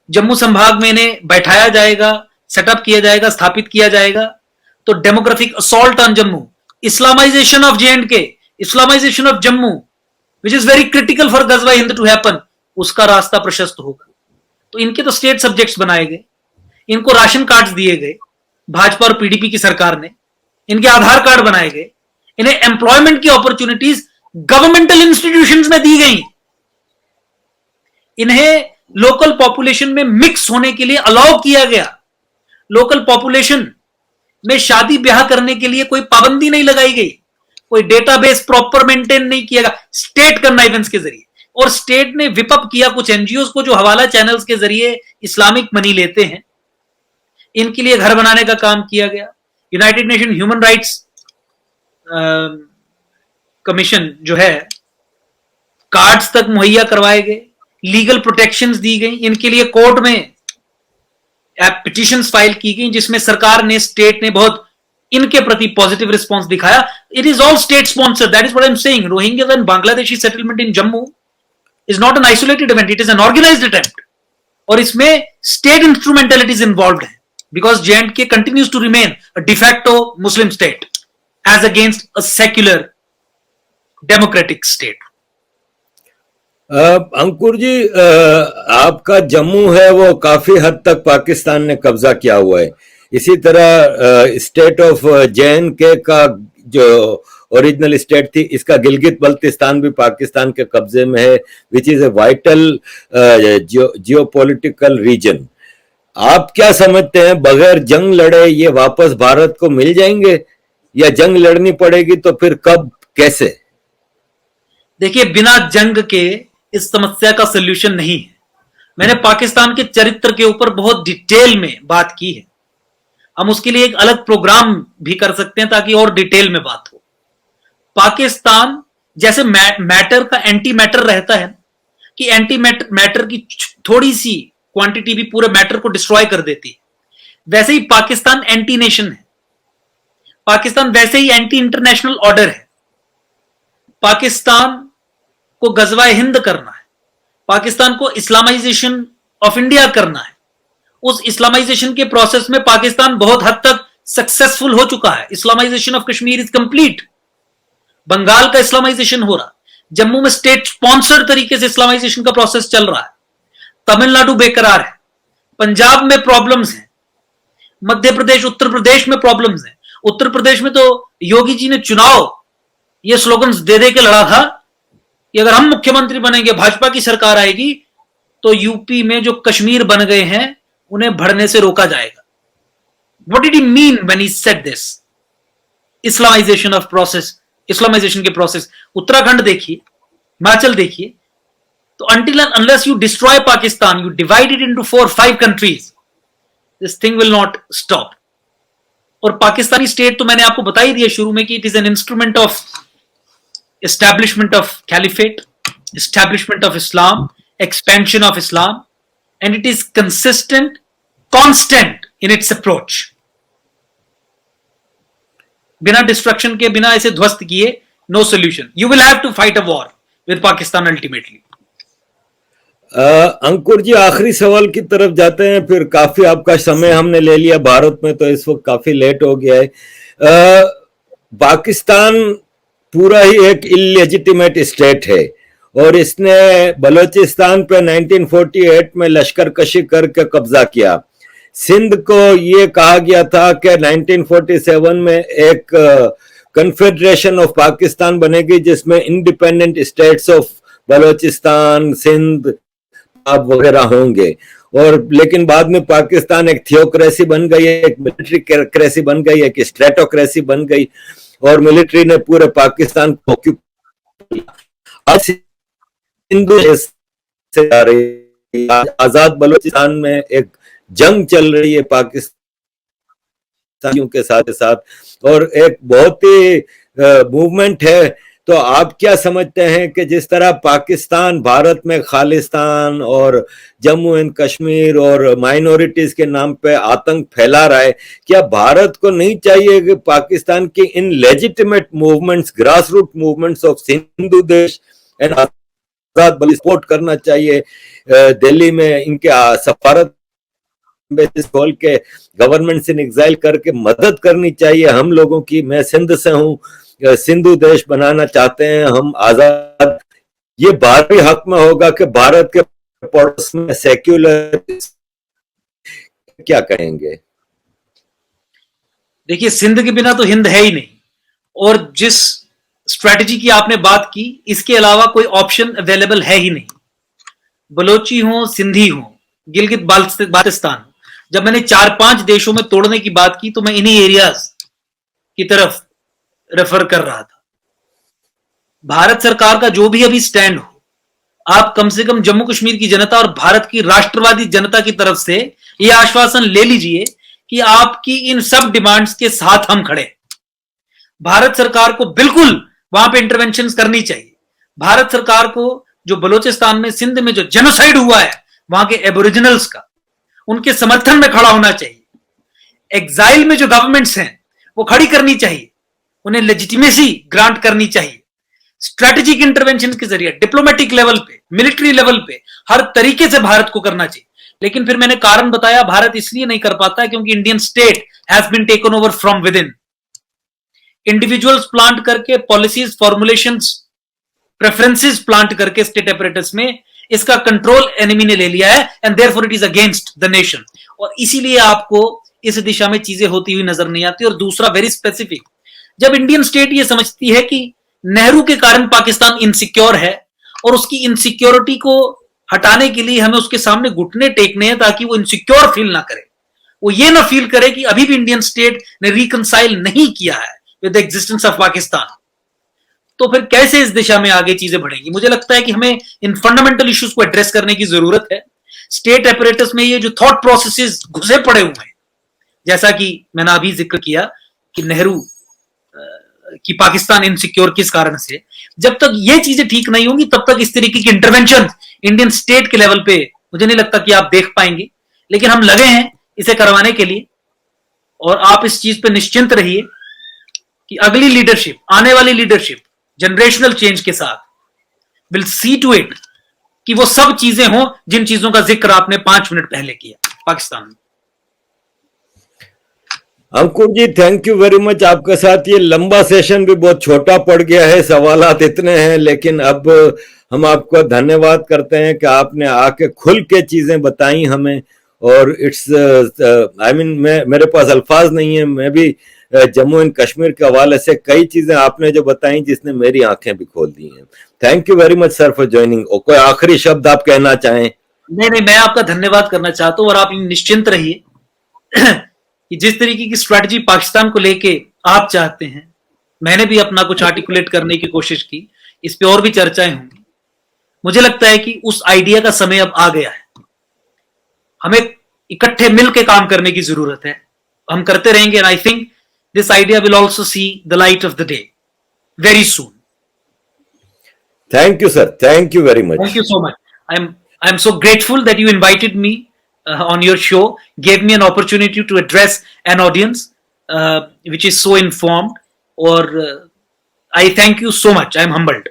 जम्मू संभाग में इन्हें बैठाया जाएगा, सेटअप किया जाएगा, स्थापित किया जाएगा। तो demographic assault on Jammu, Islamization of J&K, Islamization of Jammu, which is very critical for गजवा हिंद टू हैपन, उसका रास्ता प्रशस्त होगा। तो इनके तो स्टेट सब्जेक्ट्स बनाए गए, इनको राशन कार्ड्स दिए गए भाजपा और PDP की सरकार ने, इनके आधार कार्ड बनाए गए, इन्हें एम्प्लॉयमेंट की अपॉर्चुनिटीज गवर्नमेंटल इंस्टीट्यूशंस में दी गई, इन्हें लोकल पॉपुलेशन में मिक्स होने के लिए अलाउ किया गया, लोकल पॉपुलेशन में शादी ब्याह करने के लिए कोई पाबंदी नहीं लगाई गई, कोई डेटाबेस प्रॉपर मेंटेन नहीं किया गया स्टेट कन्नाइवेंस के जरिए। और स्टेट ने विपअप किया कुछ एनजीओ को जो हवाला चैनल्स के जरिए इस्लामिक मनी लेते हैं, इनके लिए घर बनाने का काम किया गया। United nation human rights commission जो है, कार्ड्स तक मुहैया करवाए गए, लीगल प्रोटेक्शंस दी गई, इनके लिए कोर्ट में पिटीशंस फाइल की गई, जिसमें सरकार ने, स्टेट ने बहुत इनके प्रति पॉजिटिव रिस्पॉन्स दिखाया। It is all state sponsored, that is what I am saying. Rohingya and Bangladeshi settlement in Jammu is not an isolated event, it is an organised attempt. और इसमें स्टेट इंस्ट्रूमेंटलिटीज इन्वॉल्व्ड है, because J&K continues to remain a de facto Muslim state as against a secular democratic state. अंकुर जी, आपका जम्मू है वो काफी हद तक पाकिस्तान ने कब्जा किया हुआ है। इसी तरह स्टेट ऑफ J&K का जो ओरिजिनल स्टेट थी, इसका गिलगित बल्तिस्तान भी पाकिस्तान के कब्जे में है, which is a vital geopolitical region. आप क्या समझते हैं, बगैर जंग लड़े ये वापस भारत को मिल जाएंगे, या जंग लड़नी पड़ेगी तो फिर कब, कैसे? देखिए, बिना जंग के इस समस्या का सलूशन नहीं है। मैंने पाकिस्तान के चरित्र के ऊपर बहुत डिटेल में बात की है, हम उसके लिए एक अलग प्रोग्राम भी कर सकते हैं ताकि और डिटेल में बात हो। पाकिस्तान जैसे मैटर का एंटी मैटर रहता है कि एंटी मैटर की थोड़ी सी क्वांटिटी भी पूरे मैटर को डिस्ट्रॉय कर देती है, वैसे ही पाकिस्तान एंटी नेशन है, पाकिस्तान वैसे ही एंटी इंटरनेशनल ऑर्डर है। पाकिस्तान को गजवाए हिंद करना है, पाकिस्तान को इस्लामाइजेशन ऑफ इंडिया करना है। उस इस्लामाइजेशन के प्रोसेस में पाकिस्तान बहुत हद तक सक्सेसफुल हो चुका है। Islamisation of Kashmir is complete, Bengal का इस्लामाइजेशन हो रहा, जम्मू में स्टेट स्पॉन्सर्ड तरीके से इस्लामाइजेशन का प्रोसेस चल रहा है, तमिलनाडु बेकरार है, पंजाब में प्रॉब्लम्स हैं, मध्य प्रदेश, उत्तर प्रदेश में प्रॉब्लम्स हैं। उत्तर प्रदेश में तो योगी जी ने चुनाव ये स्लोगन्स दे दे के लड़ा था कि अगर हम मुख्यमंत्री बनेंगे, भाजपा की सरकार आएगी, तो यूपी में जो कश्मीर बन गए हैं उन्हें बढ़ने से रोका जाएगा। What did he mean when he said this? Islamisation of process, Islamisation के प्रोसेस। उत्तराखंड देखिए, हिमाचल देखिए, तो until and unless you destroy Pakistan, you divide it into 4-5 countries, this thing will not stop. और पाकिस्तानी स्टेट तो मैंने आपको बता ही दिया शुरू में कि it is an instrument of establishment of caliphate, establishment of Islam, expansion of Islam, and it is consistent, constant in its approach. बिना डिस्ट्रक्शन के, बिना इसे ध्वस्त किए, no solution. You will have to fight a war with Pakistan ultimately. Ankur ji, आखिरी सवाल की तरफ जाते हैं, फिर काफी आपका समय हमने ले लिया भारत में, तो इस वक्त काफी लेट हो गया है। पाकिस्तान पूरा ही एक इलेजिटिमेट स्टेट है और इसने बलूचिस्तान पे 1948 में लश्कर कशी करके कब्जा किया। सिंध को ये कहा गया था कि 1947 में एक कन्फेडरेशन ऑफ पाकिस्तान बनेगी जिसमें independent states of Balochistan, Sindh वगैरह होंगे। और लेकिन बाद में पाकिस्तान एक थियोक्रेसी बन गई, एक मिलिट्री क्रेसी बन गई, एक स्ट्रेटोक्रेसी बन गई और मिलिट्री ने पूरे पाकिस्तान को आजाद बलूचिस्तान में एक जंग चल रही है पाकिस्तानियों के साथ और एक बहुत ही मूवमेंट है। तो आप क्या समझते हैं कि जिस तरह पाकिस्तान भारत में खालिस्तान और जम्मू एंड कश्मीर और माइनॉरिटीज के नाम पे आतंक फैला रहा है, क्या भारत को नहीं चाहिए कि पाकिस्तान की इन legitimate movements, grass root movements of Sindhu Desh and आजाद बल सपोर्ट करना चाहिए? दिल्ली में इनके सफारत बेसिस खोल के गवर्नमेंट इन एग्जाइल करके मदद करनी चाहिए हम लोगों की। मैं सिंध से हूँ, सिंधु देश बनाना चाहते हैं हम आजाद। ये भारतीय हक में होगा कि भारत के पड़ोस में सेक्युलर, क्या कहेंगे? देखिए, सिंध के बिना तो हिंद है ही नहीं, और जिस स्ट्रेटजी की आपने बात की, इसके अलावा कोई ऑप्शन अवेलेबल है ही नहीं। बलोची हो, सिंधी हो, गिलगित बाल्टिस्तान, जब मैंने 4-5 देशों में तोड़ने की बात की तो मैं इन्हीं एरियाज की तरफ रेफर कर रहा था। भारत सरकार का जो भी अभी स्टैंड हो, आप कम से कम जम्मू कश्मीर की जनता और भारत की राष्ट्रवादी जनता की तरफ से यह आश्वासन ले लीजिए कि आपकी इन सब डिमांड्स के साथ हम खड़े। भारत सरकार को बिल्कुल वहां पे इंटरवेंशन करनी चाहिए। भारत सरकार को जो बलूचिस्तान में, सिंध में जो जेनोसाइड हुआ है वहां के एबोरिजिनल्स का, उनके समर्थन में खड़ा होना चाहिए। एग्जाइल में जो गवर्नमेंट्स हैं वो खड़ी करनी चाहिए, उन्हें लेजिटिमेसी ग्रांट करनी चाहिए। स्ट्रेटेजिक इंटरवेंशन के जरिए डिप्लोमेटिक लेवल पे, मिलिट्री लेवल पे, हर तरीके से भारत को करना चाहिए। लेकिन फिर मैंने कारण बताया, भारत इसलिए नहीं कर पाता है क्योंकि Indian state has been taken over from within. Individuals plant करके, पॉलिसीज, फॉर्मुलेशंस, प्रेफरेंसेस प्लांट करके स्टेट अपरेटस में इसका कंट्रोल एनिमी ने ले लिया है, and therefore it is against the nation. और इसीलिए आपको इस दिशा में चीजें होती हुई नजर नहीं आती। और दूसरा, वेरी स्पेसिफिक, जब इंडियन स्टेट ये समझती है कि नेहरू के कारण पाकिस्तान इनसिक्योर है और उसकी इनसिक्योरिटी को हटाने के लिए हमें उसके सामने घुटने टेकने हैं ताकि वो इनसिक्योर फील ना करे, वो ये ना फील करे कि अभी भी इंडियन स्टेट ने रिकंसाइल नहीं किया है with the existence of Pakistan, तो फिर कैसे इस दिशा में आगे चीजें बढ़ेंगी? मुझे लगता है कि हमें इन फंडामेंटल इश्यूज को एड्रेस करने की जरूरत है। स्टेट अपरेटस में ये जो थॉट प्रोसेसेस घुसे पड़े हुए हैं, जैसा कि मैंने अभी जिक्र किया कि नेहरू कि पाकिस्तान इनसिक्योर किस कारण से, जब तक ये चीजें ठीक नहीं होंगी तब तक इस तरीके की इंटरवेंशन इंडियन स्टेट के लेवल पे मुझे नहीं लगता कि आप देख पाएंगे। लेकिन हम लगे हैं इसे करवाने के लिए, और आप इस चीज पे निश्चिंत रहिए कि अगली लीडरशिप, आने वाली लीडरशिप जनरेशनल चेंज के साथ विल सी टू इट कि वो सब चीजें हों जिन चीजों का जिक्र आपने 5 मिनट पहले किया पाकिस्तान में। अंकुर जी, थैंक यू वेरी मच। आपके साथ ये लंबा सेशन भी बहुत छोटा पड़ गया है, सवालात इतने हैं, लेकिन अब हम आपको धन्यवाद करते हैं कि आपने आके खुल के चीजें बताई हमें। और इट्स आई मीन मेरे पास अल्फाज नहीं है। मैं भी जम्मू एंड कश्मीर के हवाले से कई चीजें आपने जो बताई जिसने मेरी आंखें भी खोल दी हैं। Thank you very much sir for joining. और कोई आखिरी शब्द आप कहना चाहें? नहीं, मैं आपका धन्यवाद करना चाहता हूं, और आप निश्चिंत रहिए कि जिस तरीके की स्ट्रेटजी पाकिस्तान को लेके आप चाहते हैं मैंने भी अपना कुछ आर्टिकुलेट करने की कोशिश की, इस पे और भी चर्चाएं होंगी। मुझे लगता है कि उस आइडिया का समय अब आ गया है, हमें इकट्ठे मिलकर काम करने की जरूरत है, हम करते रहेंगे, and I think this idea will also see the light of the day very soon. Thank you sir, thank you very Thank much. you so much. I'm so grateful that you invited me on your show, gave me an opportunity to address an audience which is so informed. Or I thank you so much. I'm humbled.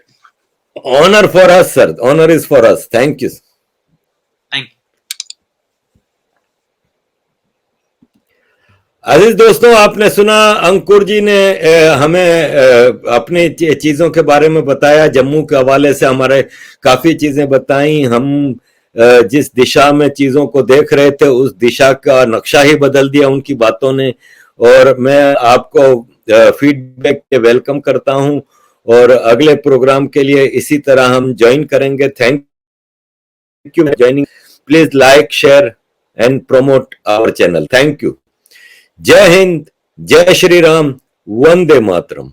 Honor for us, sir. Honor is for us. Thank you. Thank you. अजीज दोस्तों, आपने सुना अंकुर जी ने हमें अपनी चीजों के बारे में बताया, जम्मू के हवाले से हमारे काफी चीजें बताई। हम जिस दिशा में चीजों को देख रहे थे उस दिशा का नक्शा ही बदल दिया उनकी बातों ने, और मैं आपको फीडबैक के वेलकम करता हूं और अगले प्रोग्राम के लिए इसी तरह हम ज्वाइन करेंगे। Thank you for joining. Please like, share and promote our channel. Thank you. जय हिंद, जय श्री राम, वंदे मातरम।